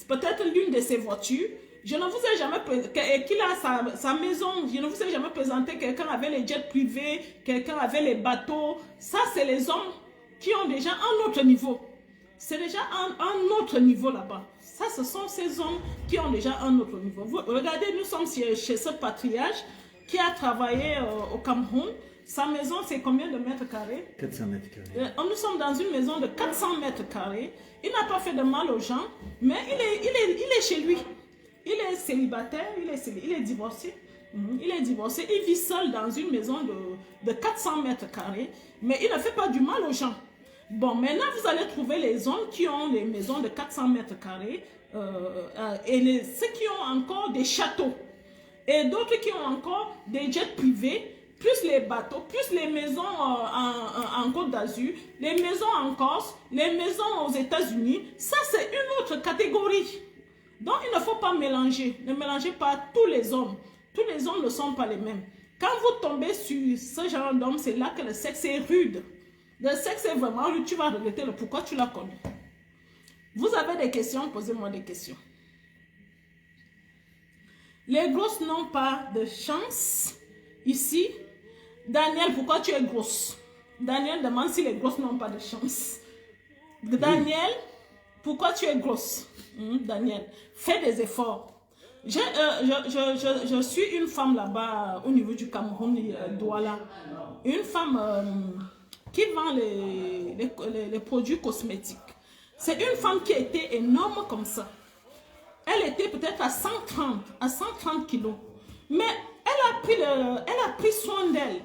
peut-être l'une de ses voitures. Je ne vous ai jamais présenté, qu'il a sa maison, je ne vous ai jamais présenté quelqu'un avec les jets privés, quelqu'un avec les bateaux. Ça, c'est les hommes qui ont déjà un autre niveau. C'est déjà un autre niveau là-bas. Ça, ce sont ces hommes qui ont déjà un autre niveau. Vous, regardez, nous sommes chez ce patriarche qui a travaillé au Cameroun. Sa maison, c'est combien de mètres carrés? 400 mètres carrés. Nous sommes dans une maison de 400 mètres carrés. Il n'a pas fait de mal aux gens, mais il est chez lui. Il est célibataire, il est divorcé. Il est divorcé, il vit seul dans une maison de 400 mètres carrés, mais il ne fait pas du mal aux gens. Bon, maintenant, vous allez trouver les hommes qui ont des maisons de 400 mètres carrés et ceux qui ont encore des châteaux. Et d'autres qui ont encore des jets privés, plus les bateaux, plus les maisons en Côte d'Azur, les maisons en Corse, les maisons aux États-Unis. Ça, c'est une autre catégorie. Donc, il ne faut pas mélanger. Ne mélangez pas tous les hommes. Tous les hommes ne sont pas les mêmes. Quand vous tombez sur ce genre d'homme, c'est là que le sexe est rude. Le sexe est vraiment rude. Tu vas regretter le pourquoi tu l'as connu. Vous avez des questions? Posez-moi des questions. Les grosses n'ont pas de chance. Ici, Daniel, pourquoi tu es grosse? Daniel demande si les grosses n'ont pas de chance. Daniel, pourquoi tu es grosse? Daniel, fais des efforts. Je suis une femme là-bas au niveau du Cameroun, Douala. Une femme qui vend les produits cosmétiques. C'est une femme qui était énorme comme ça. Elle était peut-être à 130 kilos. Mais elle a pris soin d'elle.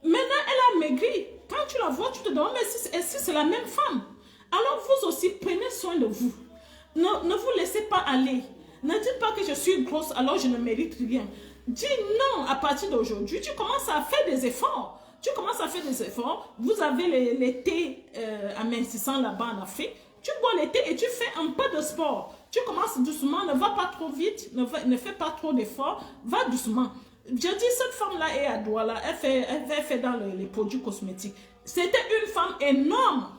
Maintenant, elle a maigri. Quand tu la vois, tu te demandes, mais est-ce que c'est la même femme? Alors vous aussi, prenez soin de vous. Ne vous laissez pas aller. Ne dites pas que je suis grosse, alors je ne mérite rien. Dis non, à partir d'aujourd'hui, tu commences à faire des efforts. Tu commences à faire des efforts. Vous avez les thés amincissants là-bas en Afrique. Tu bois les thés et tu fais un peu de sport. Tu commences doucement, ne va pas trop vite, ne fais pas trop d'efforts, va doucement. Je dis, cette femme-là est à Douala, elle fait dans les produits cosmétiques. C'était une femme énorme.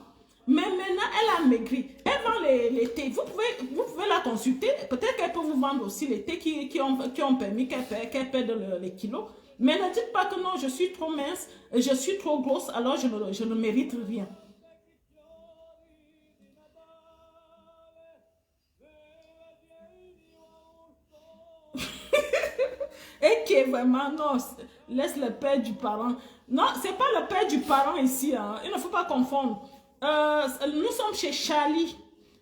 Mais maintenant, elle a maigri. Elle vend les thés. Vous pouvez la consulter. Peut-être qu'elle peut vous vendre aussi les thés qui ont permis qu'elle perde les kilos. Mais ne dites pas que non, je suis trop mince, je suis trop grosse, alors je ne mérite rien. Et qui est vraiment, non, laisse le père du parent. Non, c'est pas le père du parent ici. Hein. Il ne faut pas confondre. Nous sommes chez Charlie.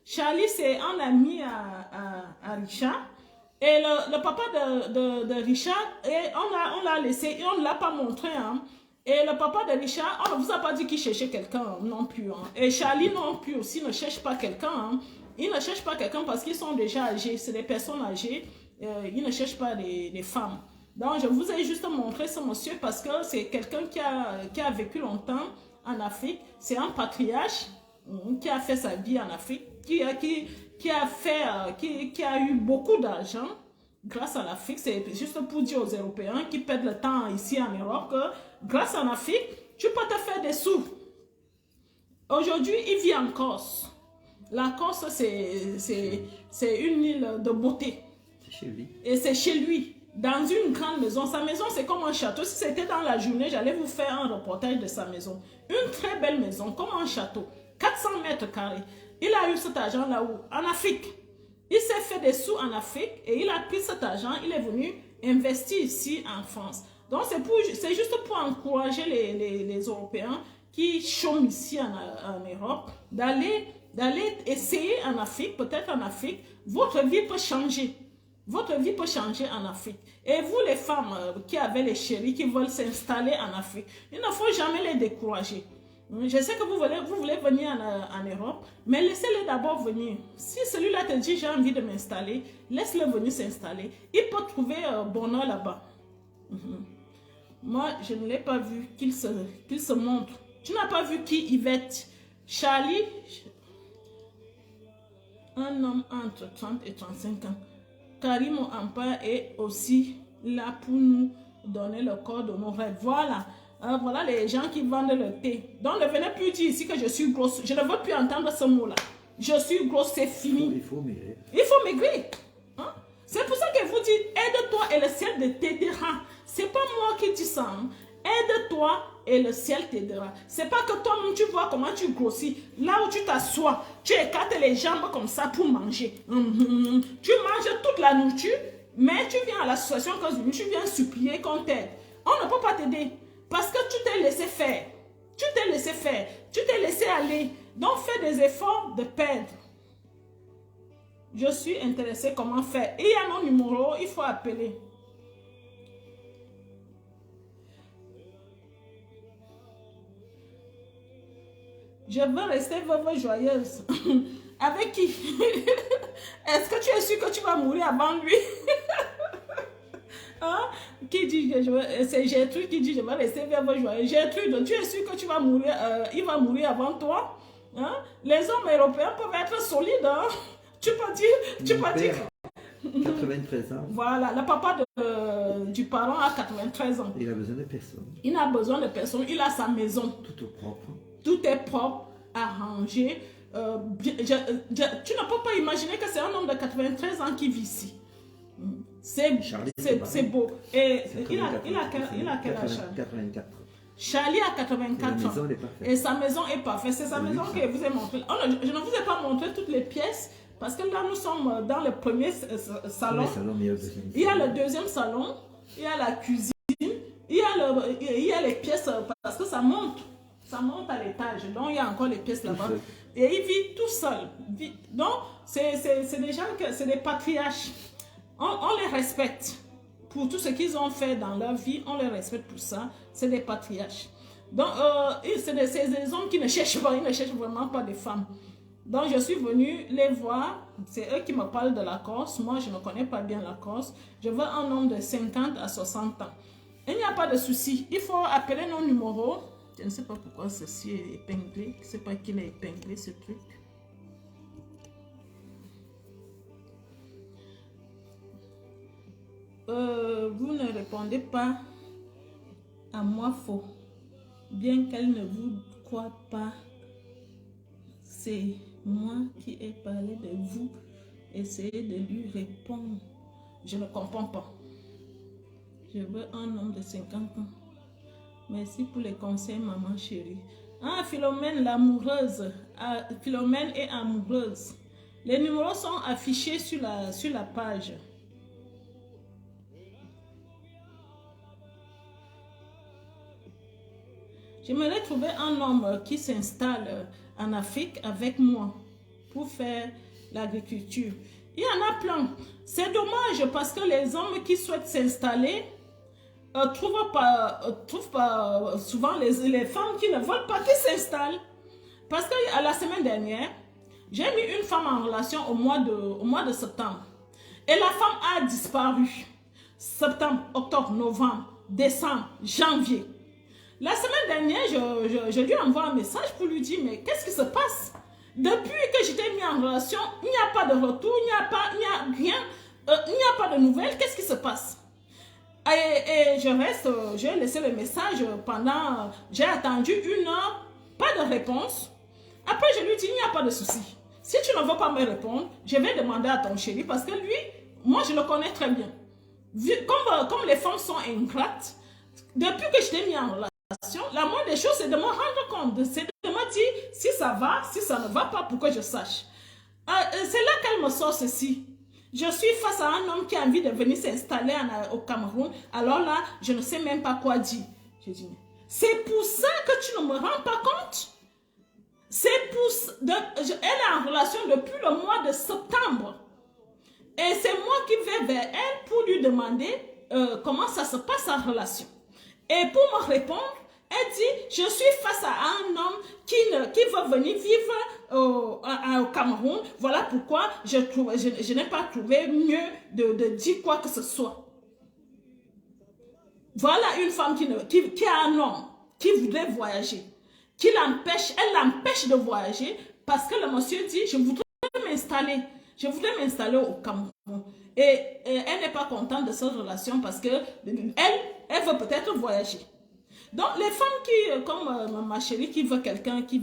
Charlie, c'est un ami à Richard. Et le papa de Richard, et on l'a laissé, et on ne l'a pas montré. Hein. Et le papa de Richard, on ne vous a pas dit qu'il cherchait quelqu'un non plus. Hein. Et Charlie non plus aussi ne cherche pas quelqu'un. Hein. Ils ne cherchent pas quelqu'un parce qu'ils sont déjà âgés. C'est des personnes âgées. Ils ne cherchent pas des femmes. Donc, je vous ai juste montré ce monsieur parce que c'est quelqu'un qui a vécu longtemps en Afrique. C'est un patriarche qui a fait sa vie en Afrique, qui a eu beaucoup d'argent grâce à l'Afrique. C'est juste pour dire aux Européens qui perdent le temps ici en Europe que grâce à l'Afrique, tu peux te faire des sous. Aujourd'hui, il vit en Corse. La Corse, c'est une île de beauté. C'est chez lui. Et c'est chez lui. Dans une grande maison. Sa maison, c'est comme un château. Si c'était dans la journée, j'allais vous faire un reportage de sa maison. Une très belle maison, comme un château. 400 mètres carrés. Il a eu cet argent là-haut, en Afrique. Il s'est fait des sous en Afrique et il a pris cet argent. Il est venu investir ici en France. Donc, c'est juste pour encourager les Européens qui chôment ici en Europe d'aller essayer en Afrique, peut-être en Afrique. Votre vie peut changer. Votre vie peut changer en Afrique. Et vous, les femmes qui avez les chéris, qui veulent s'installer en Afrique, il ne faut jamais les décourager. Je sais que vous voulez venir en Europe, mais laissez-les d'abord venir. Si celui-là te dit, j'ai envie de m'installer, laisse-le venir s'installer. Il peut trouver bonheur là-bas. Moi, je ne l'ai pas vu qu'il se montre. Tu n'as pas vu qui, Yvette? Charlie, un homme entre 30 et 35 ans. Karim Ampa est aussi là pour nous donner le corps de nos rêves. Voilà. Voilà les gens qui vendent le thé. Donc ne venez plus dire ici que je suis grosse. Je ne veux plus entendre ce mot-là. Je suis grosse, c'est fini. Il faut maigrir. Il faut maigrir. Hein? C'est pour ça que vous dites, aide-toi et le ciel t'aidera. C'est pas moi qui dis ça. Hein? Aide-toi et le ciel t'aidera. C'est pas que toi-même tu vois comment tu grossis. Là où tu t'assois, tu écartes les jambes comme ça pour manger. Tu manges toute la nourriture, mais tu viens à l'association quand tu viens supplier qu'on t'aide. On ne peut pas t'aider parce que tu t'es laissé faire. Tu t'es laissé faire. Tu t'es laissé aller. Donc fais des efforts de perdre. Je suis intéressé comment faire. Il y a mon numéro, il faut appeler. Je veux rester veuve joyeuse. Avec qui? Est-ce que tu es sûr que tu vas mourir avant lui? Hein? Qui dit que je veux... C'est Gertrude qui dit je vais rester veuve joyeuse. Gertrude, tu es sûr que tu vas mourir, il va mourir avant toi? Hein? Les hommes européens peuvent être solides. Hein? Tu peux dire... Mon père, 93 ans. Voilà, le papa du parent a 93 ans. Il a besoin de personne. Il n'a besoin de personne. Il a sa maison. Tout au propre. Tout est propre, arrangé. Tu ne peux pas imaginer que c'est un homme de 93 ans qui vit ici. C'est beau. Et il a quel âge? 84. Charlie a 84 ans. Et sa maison est parfaite. C'est sa maison que je vous ai montré. Oh, je ne vous ai pas montré toutes les pièces. Parce que là, nous sommes dans le premier salon. Il y a le deuxième salon. Il y a la cuisine. Il y a les pièces parce que ça monte. Ça monte à l'étage. Donc, il y a encore les pièces là-bas. Et il vit tout seul. Donc, c'est des gens, c'est des patriarches. On les respecte. Pour tout ce qu'ils ont fait dans leur vie, on les respecte pour ça. C'est des patriarches. Donc, c'est des hommes qui ne cherchent pas. Ils ne cherchent vraiment pas des femmes. Donc, je suis venue les voir. C'est eux qui me parlent de la Corse. Moi, je ne connais pas bien la Corse. Je veux un homme de 50 à 60 ans. Il n'y a pas de souci. Il faut appeler nos numéros. Je ne sais pas pourquoi ceci est épinglé. Je ne sais pas qui l'a épinglé, ce truc. Vous ne répondez pas à moi faux. Bien qu'elle ne vous croie pas, c'est moi qui ai parlé de vous. Essayez de lui répondre. Je ne comprends pas. Je veux un homme de 50 ans. Merci pour les conseils, maman chérie. Ah, Philomène, l'amoureuse. Ah, Philomène est amoureuse. Les numéros sont affichés sur la page. J'aimerais trouver un homme qui s'installe en Afrique avec moi pour faire l'agriculture. Il y en a plein. C'est dommage parce que les hommes qui souhaitent s'installer trouvent pas souvent les femmes qui ne veulent pas qu'ils s'installent. Parce que la semaine dernière, j'ai mis une femme en relation au mois de septembre. Et la femme a disparu. Septembre, octobre, novembre, décembre, janvier. La semaine dernière, je lui envoie un message pour lui dire, mais qu'est-ce qui se passe? Depuis que je t'ai mis en relation, il n'y a pas de retour, il n'y a rien, il n'y a pas de nouvelles, qu'est-ce qui se passe? Et j'ai laissé le message pendant, j'ai attendu 1 heure, pas de réponse. Après, je lui dis, il n'y a pas de souci. Si tu ne veux pas me répondre, je vais demander à ton chéri parce que lui, moi, je le connais très bien. Comme les femmes sont ingrates, depuis que je t'ai mis en relation, la moindre des choses, c'est de me rendre compte, c'est de me dire si ça va, si ça ne va pas, pour que je sache. C'est là qu'elle me sort ceci. Je suis face à un homme qui a envie de venir s'installer au Cameroun. Alors là, je ne sais même pas quoi dire. Je dis, c'est pour ça que tu ne me rends pas compte. Elle est en relation depuis le mois de septembre. Et c'est moi qui vais vers elle pour lui demander comment ça se passe en relation. Et pour me répondre, elle dit, je suis face à un homme qui veut venir vivre au Cameroun. Voilà pourquoi je n'ai pas trouvé mieux de dire quoi que ce soit. Voilà une femme qui a un homme qui voudrait voyager. Elle l'empêche de voyager parce que le monsieur dit, je voudrais m'installer. Je voudrais m'installer au Cameroun. Et elle n'est pas contente de cette relation parce que elle veut peut-être voyager. Donc, les femmes qui, comme ma chérie, qui veut quelqu'un qui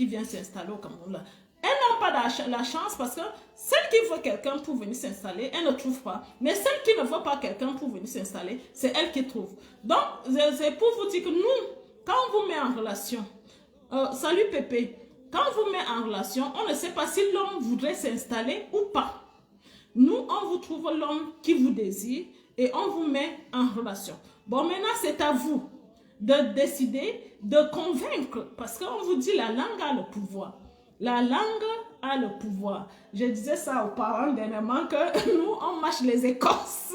vient s'installer au Cameroun, là, elles n'ont pas la chance parce que celle qui veut quelqu'un pour venir s'installer, elle ne trouve pas. Mais celle qui ne veut pas quelqu'un pour venir s'installer, c'est elle qui trouve. Donc, c'est pour vous dire que nous, quand on vous met en relation, salut Pépé, quand on vous met en relation, on ne sait pas si l'homme voudrait s'installer ou pas. Nous, on vous trouve l'homme qui vous désire et on vous met en relation. Bon, maintenant, c'est à vous de décider, de convaincre, parce qu'on vous dit la langue a le pouvoir. La langue a le pouvoir. Je disais ça aux parents dernièrement que nous, on mâche les écorces.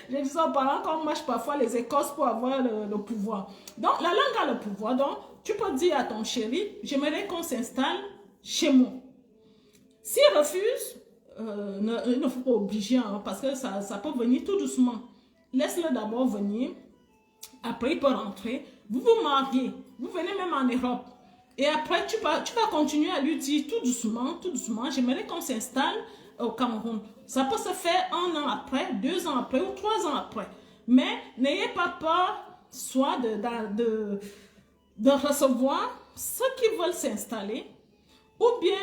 Je disais aux parents qu'on mâche parfois les écorces pour avoir le pouvoir. Donc, la langue a le pouvoir. Donc, tu peux dire à ton chéri, j'aimerais qu'on s'installe chez moi. S'il refuse, il ne faut pas obliger, hein, parce que ça peut venir tout doucement. Laisse-le d'abord venir. Après, il peut rentrer. Vous vous mariez. Vous venez même en Europe. Et après, tu vas continuer à lui dire tout doucement, j'aimerais qu'on s'installe au Cameroun. Ça peut se faire 1 an après, 2 ans après ou 3 ans après. Mais n'ayez pas peur, soit de recevoir ceux qui veulent s'installer, ou bien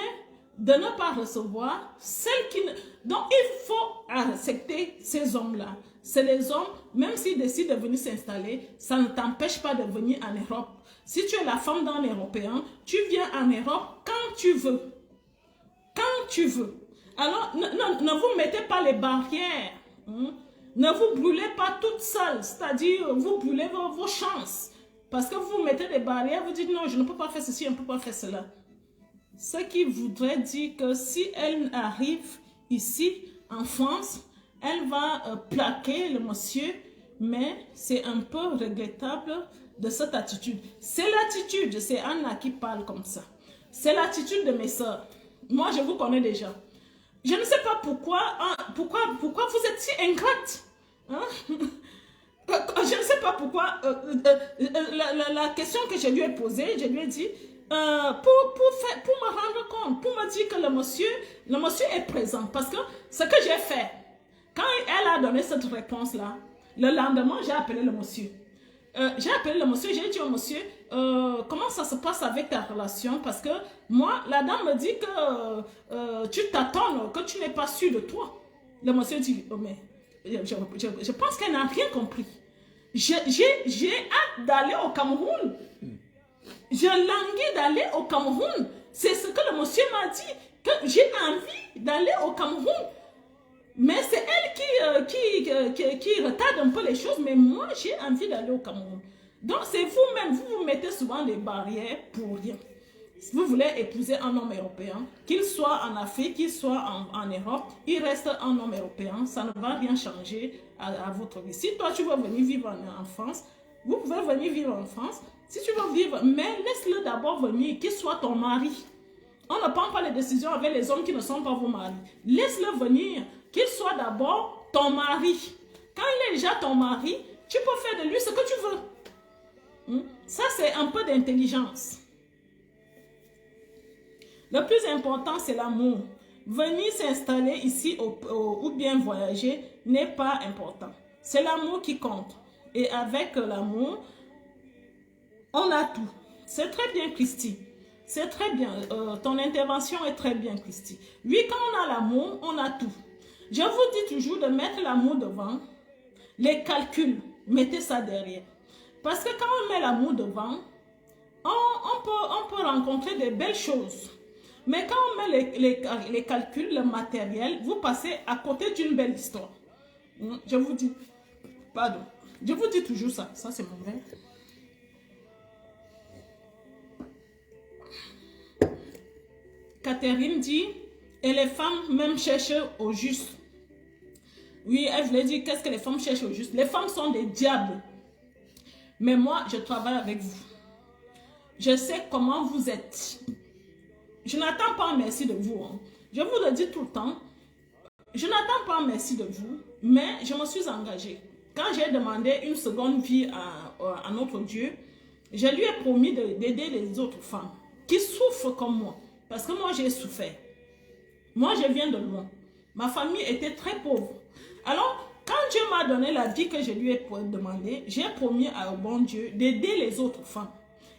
de ne pas recevoir celles qui ne... Donc, il faut accepter ces hommes-là. C'est les hommes, même s'ils décident de venir s'installer, ça ne t'empêche pas de venir en Europe. Si tu es la femme d'un Européen, tu viens en Europe quand tu veux. Quand tu veux. Alors, ne vous mettez pas les barrières. Hein? Ne vous brûlez pas toute seule. C'est-à-dire, vous brûlez vos chances. Parce que vous mettez des barrières, vous dites non, je ne peux pas faire ceci, je ne peux pas faire cela. Ce qui voudrait dire que si elle arrive ici, en France, elle va plaquer le monsieur, mais c'est un peu regrettable de cette attitude. C'est l'attitude, c'est Anna qui parle comme ça. C'est l'attitude de mes soeurs. Moi, je vous connais déjà. Je ne sais pas pourquoi vous êtes si ingrate. Hein? Je ne sais pas pourquoi. La question que je lui ai posée, je lui ai dit, pour me rendre compte, pour me dire que le monsieur est présent. Parce que ce que j'ai fait, quand elle a donné cette réponse-là, le lendemain, j'ai appelé le monsieur. J'ai dit au monsieur, comment ça se passe avec ta relation? Parce que moi, la dame me dit que tu t'attends, que tu n'es pas sûr de toi. Le monsieur dit, oh, mais je pense qu'elle n'a rien compris. J'ai hâte d'aller au Cameroun. Je languis d'aller au Cameroun. C'est ce que le monsieur m'a dit, que j'ai envie d'aller au Cameroun. Mais c'est elle qui retarde un peu les choses, mais moi, j'ai envie d'aller au Cameroun. Donc, c'est vous-même, vous mettez souvent des barrières pour rien. Si vous voulez épouser un homme européen, qu'il soit en Afrique, qu'il soit en Europe, il reste un homme européen, ça ne va rien changer à votre vie. Si toi, tu veux venir vivre en France, vous pouvez venir vivre en France. Si tu veux vivre, mais laisse-le d'abord venir, qu'il soit ton mari. On ne prend pas les décisions avec les hommes qui ne sont pas vos maris. Laisse-le venir, qu'il soit d'abord ton mari. Quand il est déjà ton mari, tu peux faire de lui ce que tu veux. Ça, c'est un peu d'intelligence. Le plus important, c'est l'amour. Venir s'installer ici ou bien voyager n'est pas important. C'est l'amour qui compte. Et avec l'amour, on a tout. C'est très bien, Christy. C'est très bien. Ton intervention est très bien, Christy. Oui, quand on a l'amour, on a tout. Je vous dis toujours de mettre l'amour devant. Les calculs, mettez ça derrière. Parce que quand on met l'amour devant, on peut rencontrer de belles choses. Mais quand on met les calculs, le matériel, vous passez à côté d'une belle histoire. Je vous dis, pardon, je vous dis toujours ça. Ça, c'est mon verre. Catherine dit, et les femmes même cherchent au juste. Oui, elle voulait dire, qu'est-ce que les femmes cherchent au juste? Les femmes sont des diables. Mais moi, je travaille avec vous. Je sais comment vous êtes. Je n'attends pas un merci de vous. Hein. Je vous le dis tout le temps. Je n'attends pas un merci de vous, mais je me suis engagée. Quand j'ai demandé une seconde vie à notre Dieu, je lui ai promis d'aider les autres femmes qui souffrent comme moi. Parce que moi, j'ai souffert. Moi, je viens de loin. Ma famille était très pauvre. Alors, quand Dieu m'a donné la vie que je lui ai demandé, j'ai promis au bon Dieu d'aider les autres femmes.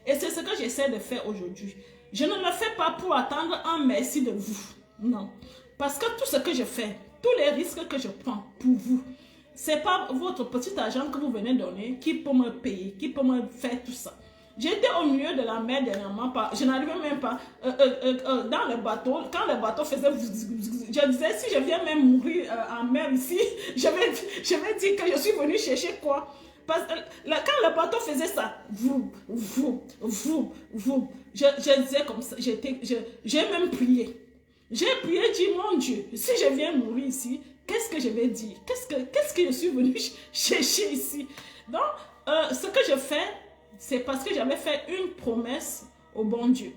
Et c'est ce que j'essaie de faire aujourd'hui. Je ne le fais pas pour attendre un merci de vous. Non. Parce que tout ce que je fais, tous les risques que je prends pour vous, ce n'est pas votre petit argent que vous venez donner qui peut me payer, qui peut me faire tout ça. J'étais au milieu de la mer dernièrement, je n'arrivais même pas dans le bateau. Quand le bateau faisait... Je disais, si je viens même mourir en mer ici, je vais dire que je suis venu chercher quoi? Parce que quand le bateau faisait ça, je disais comme ça, j'ai même prié. J'ai prié, dit, mon Dieu, si je viens mourir ici, qu'est-ce que je vais dire? Qu'est-ce que je suis venu chercher ici? Donc, ce que je fais, c'est parce que j'avais fait une promesse au bon Dieu.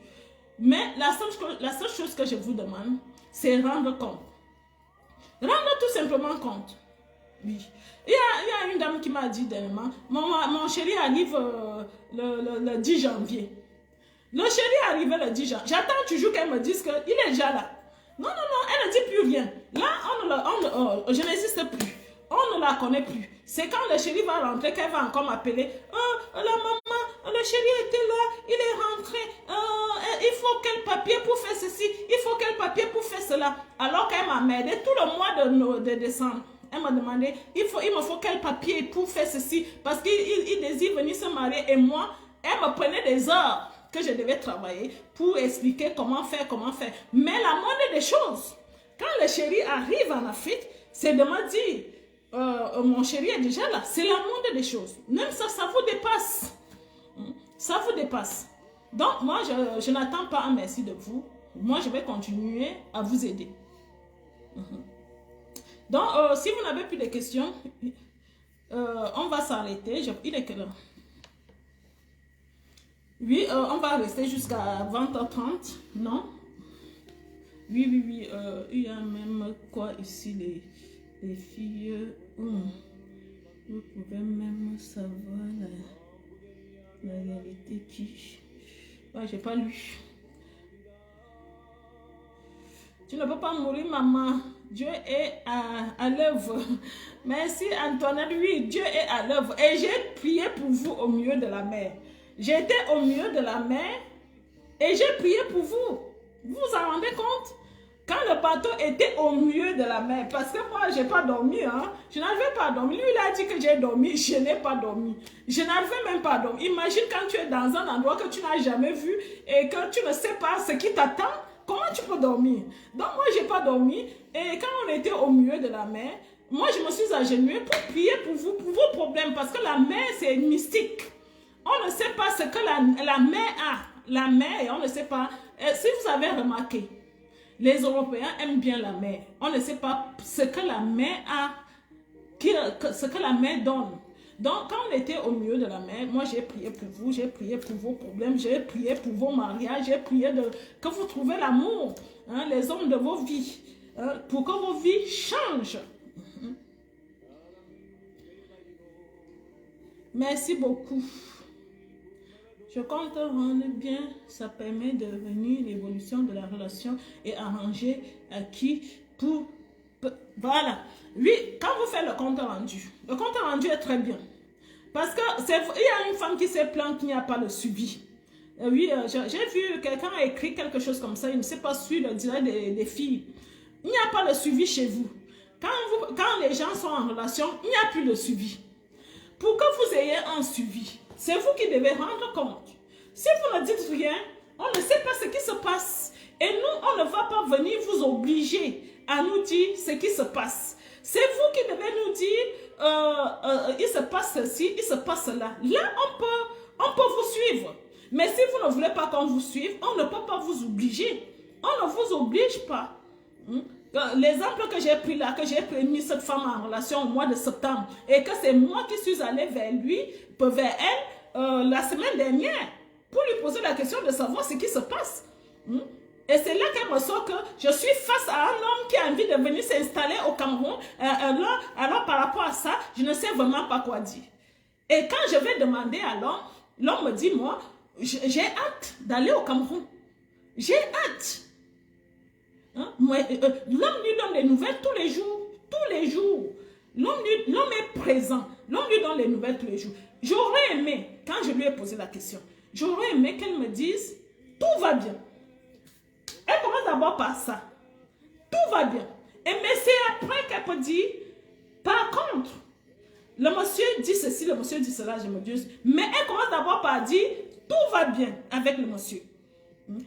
Mais la seule chose que je vous demande, c'est rendre compte. Rendre tout simplement compte. Oui. Il y a une dame qui m'a dit dernièrement, mon chéri arrive le 10 janvier. Le chéri arrive le 10 janvier. J'attends toujours qu'elle me dise qu'il est déjà là. Non, elle ne dit plus rien. Là, je n'existe plus. On ne la connaît plus. C'est quand le chéri va rentrer qu'elle va encore m'appeler. La maman, le chéri était là, il est rentré. Il faut quel papier pour faire ceci, il faut quel papier pour faire cela. Alors qu'elle m'a aidé tout le mois de décembre. Elle m'a demandé, il me faut quel papier pour faire ceci. Parce qu'il désire venir se marier. Et moi, elle me prenait des heures que je devais travailler pour expliquer comment faire. Mais la moindre des choses, quand le chéri arrive en Afrique, c'est de me dire, mon chéri est déjà là. C'est la moindre des choses. Même ça vous dépasse. Ça vous dépasse. Donc, moi, je n'attends pas un merci de vous. Moi, je vais continuer à vous aider. Donc, si vous n'avez plus de questions, on va s'arrêter. Il est quelle heure? Oui, on va rester jusqu'à 20h30. Non? Oui. Il y a même quoi ici, les filles. Vous pouvez même savoir la réalité qui... Ouais, j'ai pas lu. Tu ne peux pas mourir, maman. Dieu est à l'œuvre. Merci, Antoinette. Oui, Dieu est à l'œuvre. Et j'ai prié pour vous au milieu de la mer. J'étais au milieu de la mer et j'ai prié pour vous. Vous vous en rendez compte? Quand le bateau était au milieu de la mer, parce que moi, je n'ai pas dormi, hein. Je n'arrivais pas à dormir. Lui, il a dit que j'ai dormi, je n'ai pas dormi. Je n'arrivais même pas à dormir. Imagine quand tu es dans un endroit que tu n'as jamais vu et que tu ne sais pas ce qui t'attend, comment tu peux dormir? Donc, moi, je n'ai pas dormi. Et quand on était au milieu de la mer, moi, je me suis agenouillée pour prier pour vous, pour vos problèmes, parce que la mer, c'est mystique. On ne sait pas ce que la mer a. La mer, on ne sait pas. Si vous avez remarqué, les Européens aiment bien la mer. On ne sait pas ce que la mer a, ce que la mer donne. Donc, quand on était au milieu de la mer, moi, j'ai prié pour vous, j'ai prié pour vos problèmes, j'ai prié pour vos mariages, j'ai prié que vous trouvez l'amour, hein, les hommes de vos vies, hein, pour que vos vies changent. Merci beaucoup. Je compte rendre bien, ça permet de venir l'évolution de la relation et arranger à qui pour... Voilà. Oui, quand vous faites le compte rendu est très bien. Parce qu'il y a une femme qui s'est plainte qu'il n'y a pas le suivi. Oui, j'ai vu quelqu'un a écrit quelque chose comme ça, il ne sait pas suivre le direct des filles. Il n'y a pas le suivi chez vous. Quand les gens sont en relation, il n'y a plus de suivi. Pour que vous ayez un suivi, c'est vous qui devez rendre compte. Si vous ne dites rien, on ne sait pas ce qui se passe. Et nous, on ne va pas venir vous obliger à nous dire ce qui se passe. C'est vous qui devez nous dire, il se passe ceci, il se passe cela. Là, on peut vous suivre. Mais si vous ne voulez pas qu'on vous suive, on ne peut pas vous obliger. On ne vous oblige pas. L'exemple que j'ai pris là, que j'ai mis cette femme en relation au mois de septembre, et que c'est moi qui suis allée vers elle, la semaine dernière, pour lui poser la question de savoir ce qui se passe. Et c'est là qu'elle me sort que je suis face à un homme qui a envie de venir s'installer au Cameroun. Alors par rapport à ça, je ne sais vraiment pas quoi dire. Et quand je vais demander à l'homme me dit, moi, j'ai hâte d'aller au Cameroun. J'ai hâte. Hein? L'homme lui donne des nouvelles tous les jours. Tous les jours. L'homme est présent. L'homme lui donne les nouvelles tous les jours. J'aurais aimé, quand je lui ai posé la question, j'aurais aimé qu'elle me dise, tout va bien. Elle commence d'abord par ça. Tout va bien. Mais c'est après qu'elle peut dire, par contre, le monsieur dit ceci, le monsieur dit cela, je me dis. Mais elle commence d'abord par dire, tout va bien avec le monsieur.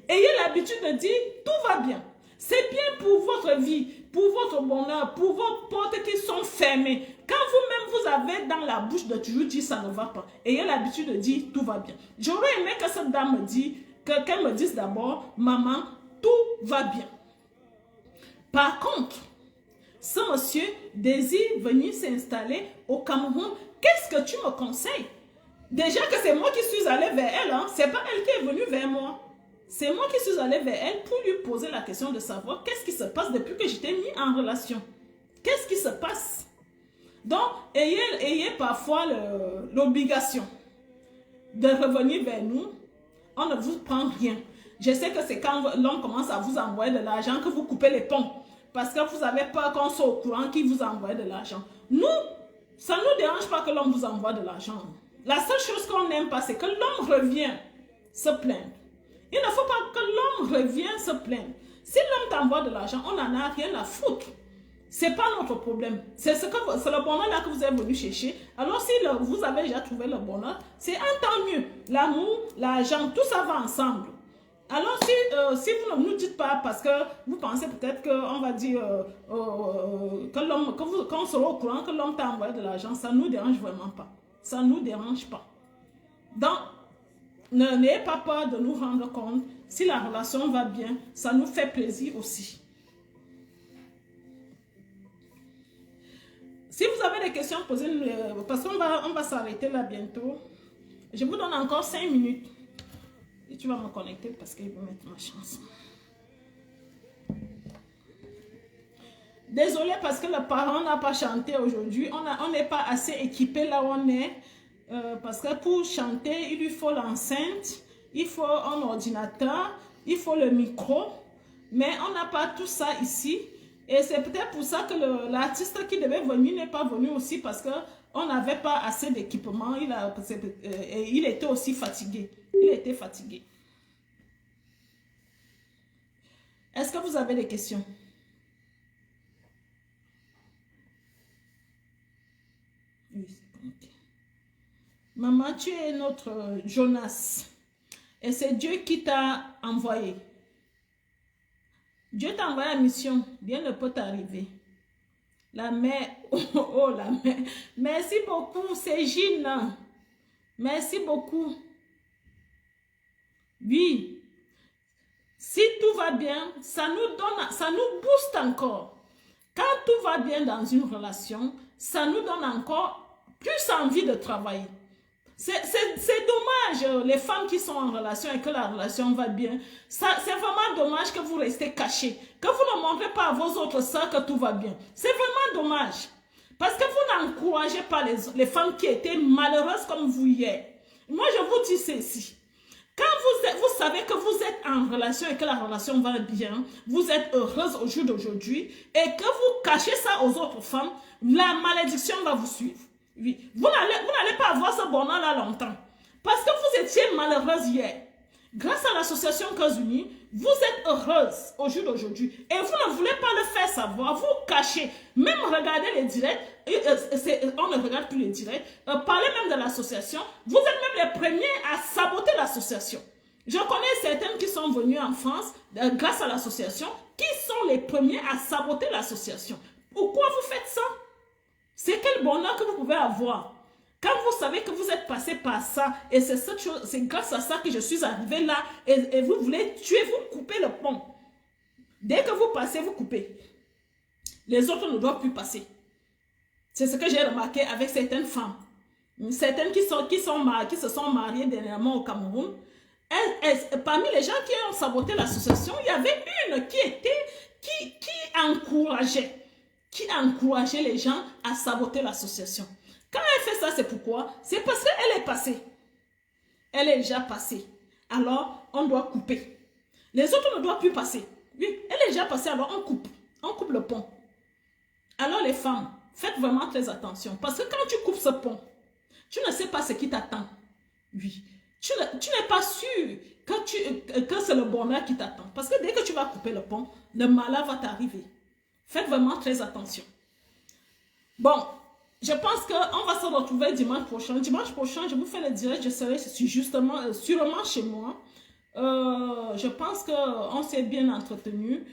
Ayez l'habitude de dire, tout va bien. C'est bien pour votre vie, pour votre bonheur, pour vos portes qui sont fermées. Quand vous-même vous avez dans la bouche de toujours dire ça ne va pas, ayez l'habitude de dire tout va bien. J'aurais aimé que cette dame me dise, qu'elle me dise d'abord, maman, tout va bien. Par contre, ce monsieur désire venir s'installer au Cameroun. Qu'est-ce que tu me conseilles? Déjà que c'est moi qui suis allée vers elle, hein? C'est pas elle qui est venue vers moi. C'est moi qui suis allée vers elle pour lui poser la question de savoir qu'est-ce qui se passe depuis que j'étais mis en relation. Qu'est-ce qui se passe? Donc, ayez parfois l'obligation de revenir vers nous. On ne vous prend rien. Je sais que c'est quand l'homme commence à vous envoyer de l'argent que vous coupez les ponts. Parce que vous avez peur qu'on soit au courant qu'il vous envoie de l'argent. Nous, ça ne nous dérange pas que l'homme vous envoie de l'argent. La seule chose qu'on n'aime pas, c'est que l'homme revienne se plaindre. Il ne faut pas que l'homme revienne se plaindre. Si l'homme t'envoie de l'argent, on n'en a rien à foutre. Ce n'est pas notre problème. C'est le bonheur là que vous êtes venu chercher. Alors si vous avez déjà trouvé le bonheur, c'est un tant mieux. L'amour, l'argent, tout ça va ensemble. Alors si vous ne nous dites pas, parce que vous pensez peut-être qu'on va dire qu'on sera au courant que l'homme t'a envoyé de l'argent, ça ne nous dérange vraiment pas. Ça ne nous dérange pas. Donc, n'ayez pas peur de nous rendre compte. Si la relation va bien, ça nous fait plaisir aussi. Si vous avez des questions, posez-nous, parce qu'on va s'arrêter là bientôt. Je vous donne encore 5 minutes. Et tu vas me connecter parce qu'il va mettre ma chanson. Désolée parce que le parent n'a pas chanté aujourd'hui. On n'est pas assez équipé là où on est. Parce que pour chanter, il lui faut l'enceinte, il faut un ordinateur, il faut le micro. Mais on n'a pas tout ça ici. Et c'est peut-être pour ça que l'artiste qui devait venir n'est pas venu aussi parce qu'on n'avait pas assez d'équipement. Il était aussi fatigué. Il était fatigué. Est-ce que vous avez des questions? Oui, ok. Maman, tu es notre Jonas. Et c'est Dieu qui t'a envoyé. Dieu t'a envoyé la mission. Bien ne peut t'arriver. La mère, oh la mère. Merci beaucoup, c'est Gine. Merci beaucoup. Oui. Si tout va bien, ça nous booste encore. Quand tout va bien dans une relation, ça nous donne encore plus envie de travailler. C'est dommage, les femmes qui sont en relation et que la relation va bien. C'est vraiment dommage que vous restez cachés. Que vous ne montrez pas à vos autres sœurs que tout va bien. C'est vraiment dommage. Parce que vous n'encouragez pas les femmes qui étaient malheureuses comme vous hier. Moi, je vous dis ceci. Quand vous savez que vous êtes en relation et que la relation va bien, vous êtes heureuse au jour d'aujourd'hui et que vous cachez ça aux autres femmes, la malédiction va vous suivre. Oui. Vous n'allez pas avoir ce bonheur-là longtemps. Parce que vous étiez malheureuse hier. Grâce à l'association Cœurs Unis, vous êtes heureuse au jour d'aujourd'hui. Et vous ne voulez pas le faire savoir. Vous cachez. Même regardez les directs. On ne regarde plus les directs. Parlez même de l'association. Vous êtes même les premiers à saboter l'association. Je connais certaines qui sont venues en France grâce à l'association, qui sont les premiers à saboter l'association. Pourquoi vous faites ça? C'est quel bonheur que vous pouvez avoir. Quand vous savez que vous êtes passé par ça, et c'est cette chose, c'est grâce à ça que je suis arrivée là, et vous voulez tuer, vous coupez le pont. Dès que vous passez, vous coupez. Les autres ne doivent plus passer. C'est ce que j'ai remarqué avec certaines femmes. Certaines qui se sont mariées dernièrement au Cameroun. Parmi les gens qui ont saboté l'association, il y avait une qui encourageait les gens à saboter l'association. Quand elle fait ça, c'est pourquoi? C'est parce qu'elle est passée. Elle est déjà passée. Alors, on doit couper. Les autres ne doivent plus passer. Oui, elle est déjà passée, alors on coupe le pont. Alors les femmes, faites vraiment très attention. Parce que quand tu coupes ce pont, tu ne sais pas ce qui t'attend. Oui. Tu n'es pas sûr que c'est le bonheur qui t'attend. Parce que dès que tu vas couper le pont, le malheur va t'arriver. Faites vraiment très attention. Bon, je pense qu'on va se retrouver dimanche prochain. Dimanche prochain, je vous fais le direct. Je serai justement, sûrement chez moi. Je pense qu'on s'est bien entretenu.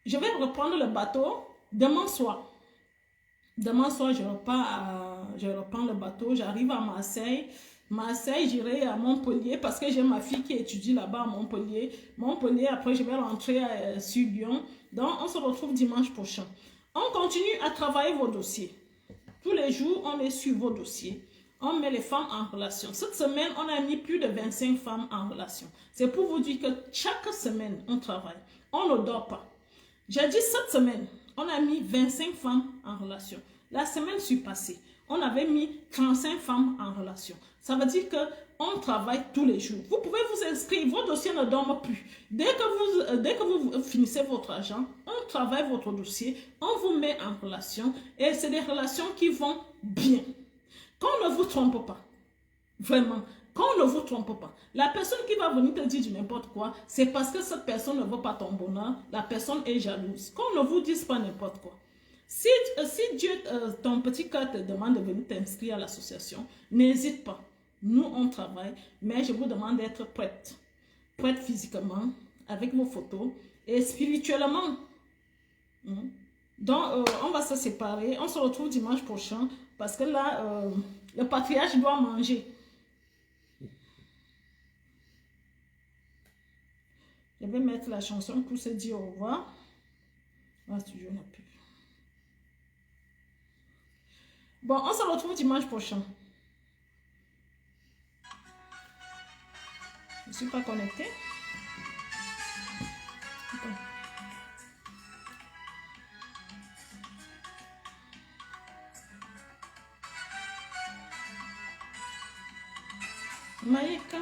Je vais reprendre le bateau demain soir. Demain soir, je reprends le bateau. J'arrive à Marseille. Marseille, j'irai à Montpellier parce que j'ai ma fille qui étudie là-bas à Montpellier. Montpellier, après, je vais rentrer sur Lyon. Donc, on se retrouve dimanche prochain. On continue à travailler vos dossiers. Tous les jours, on est sur vos dossiers. On met les femmes en relation. Cette semaine, on a mis plus de 25 femmes en relation. C'est pour vous dire que chaque semaine, on travaille. On ne dort pas. J'ai dit cette semaine, on a mis 25 femmes en relation. La semaine surpassée, on avait mis 35 femmes en relation. Ça veut dire qu'on travaille tous les jours. Vous pouvez vous inscrire, vos dossiers ne dorment plus. Dès que vous finissez votre argent, on travaille votre dossier, on vous met en relation et c'est des relations qui vont bien. Qu'on ne vous trompe pas. Vraiment, qu'on ne vous trompe pas. La personne qui va venir te dire du n'importe quoi, c'est parce que cette personne ne veut pas ton bonheur, la personne est jalouse. Qu'on ne vous dise pas n'importe quoi. Si Dieu, ton petit cœur te demande de venir t'inscrire à l'association, n'hésite pas. Nous, on travaille, mais je vous demande d'être prête. Prête physiquement, avec vos photos, et spirituellement. Donc, on va se séparer. On se retrouve dimanche prochain, parce que là, le patriarche doit manger. Je vais mettre la chanson pour se dire au revoir. Ah, c'est toujours la pub. Bon, on se retrouve dimanche prochain. Je ne suis pas connectée. Maïka,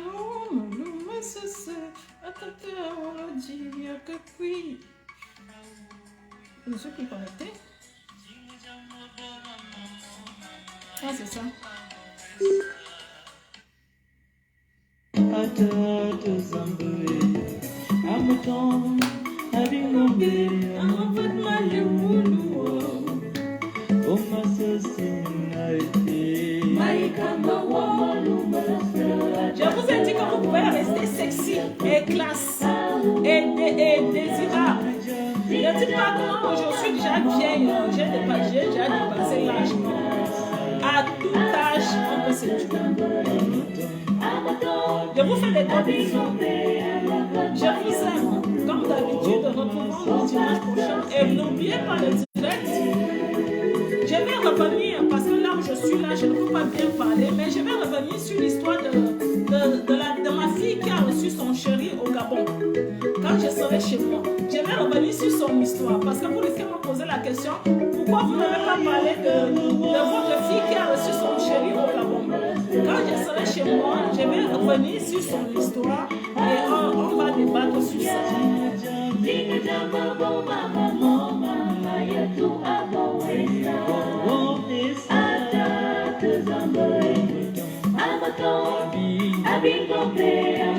je ne suis plus connectée. Ah, c'est ça. Je vous ai dit que vous pouvez rester sexy et classe et désirable. Ne dites pas que je suis déjà vieille, j'ai déjà dépassé l'âge. À tout âge, on peut séduire. Je vous fais des gros bisous. Je vous aime. Comme d'habitude, retrouvons-nous dimanche prochain. Et n'oubliez pas le direct. Je vais revenir, parce que là où je suis là, je ne peux pas bien parler, mais je vais revenir sur l'histoire de ma fille qui a reçu son chéri au Gabon. Quand je serai chez moi, je vais revenir sur son histoire, parce que vous risquez de me poser la question, pourquoi vous n'avez pas parlé de votre fille qui a reçu son chéri au Gabon? Quand je serai chez moi, je vais revenir sur son histoire et on va débattre sur ça.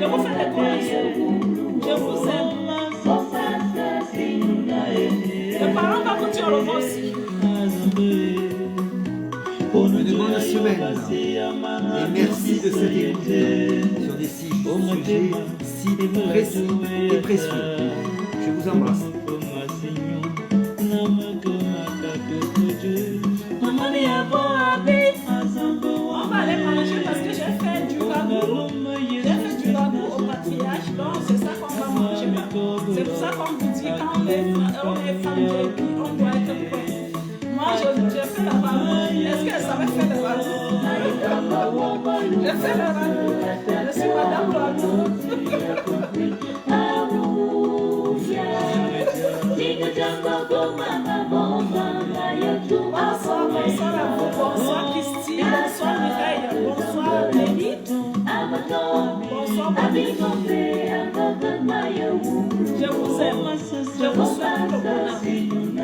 Je vous fais des gros bisous. Je vous aime. Les parents vont vous dire au revoir aussi. Une bonne semaine et merci de cette écoute sur des sujets si précis et précieux. Je vous embrasse. On va aller manger parce que j'ai fait du ragoût. J'ai fait du ragoût au patriarche, donc c'est ça qu'on va manger. C'est pour ça qu'on vous dit quand on est femme de vie, on doit être prêt. Moi, je fais le ragoût. Est-ce qu'elle savait faire le ragoût? Je fais le ragoût. Je suis madame ragoût. Bonsoir, bonsoir à vous, bonsoir Christine, bonsoir Mireille, bonsoir Lélie, bonsoir Marie. vous aime. Je vous souhaite tout le bonheur du monde.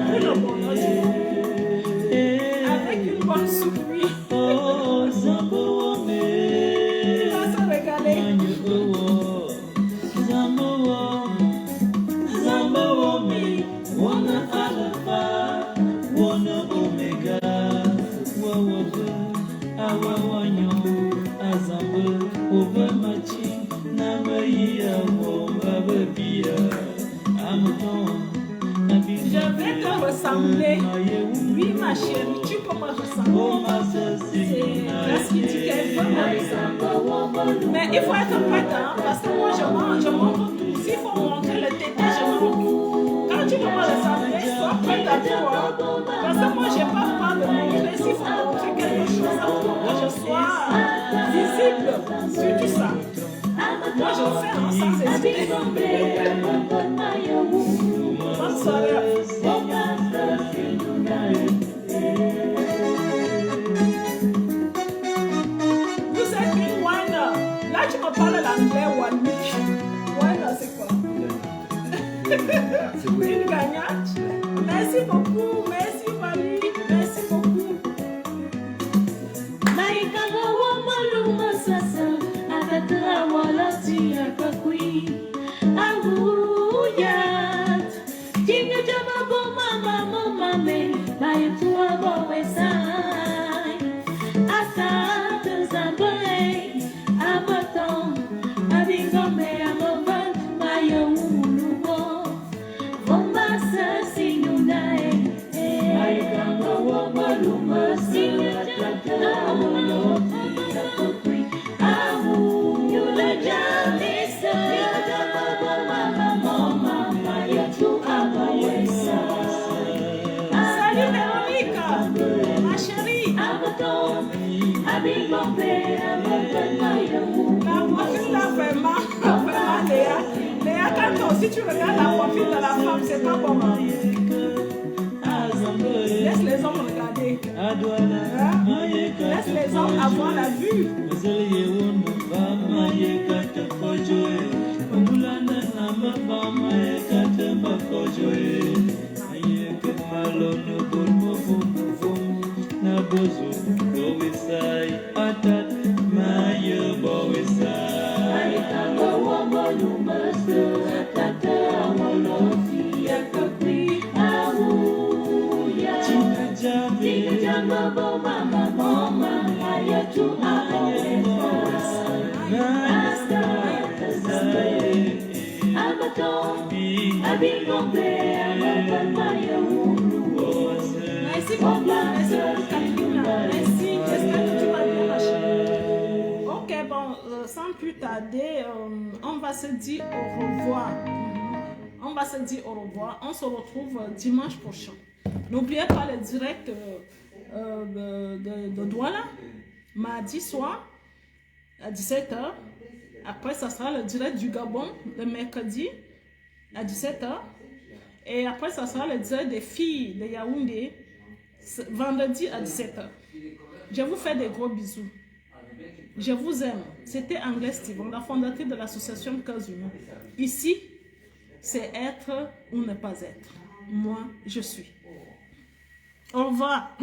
Avec une bonne soupe, oui. Il va se régaler. Je vais te ressembler. Oui, ma chérie, tu peux me ressembler. C'est parce qu'il dit qu'elle veut me ressembler. Mais il faut être prête, hein, parce que moi, je montre tout. S'il faut montrer le tété, je montre. Quand tu veux me ressembler, sois prête à tout. Hein, parce que moi, je n'ai pas peur de montrer. S'il faut montrer quelque chose, pour que je sois visible. Surtout ça. Moi, je le fais sans hésiter. Bonne soirée. Vous êtes une wine. Là, tu me parles l'anglais one week. Wine, c'est quoi? Une gagnante. Merci beaucoup. Merci, Marie. Merci beaucoup. Salut Véronique, ma chérie. La profil là vraiment Léa. Léa, quand aussi tu regardes la profil de la femme, c'est pas bon. Hein? Laisse les hommes regarder. Hein? Laisse les hommes avoir la vue. Merci beaucoup, Catherine. Merci. J'espère que tu vas bien, ma chérie. Ok, bon, sans plus tarder, on va se dire au revoir. On va se dire au revoir. On se retrouve dimanche prochain. N'oubliez pas le direct de Douala, mardi soir à 17h. Après, ça sera le direct du Gabon, le mercredi à 17h. Et après, ça sera le direct des filles de Yaoundé, vendredi à 17h. Je vous fais des gros bisous. Je vous aime. C'était Anglais Steven, la fondatrice de l'association Cœurs Humains. Ici, c'est être ou ne pas être. Moi, je suis. Au revoir.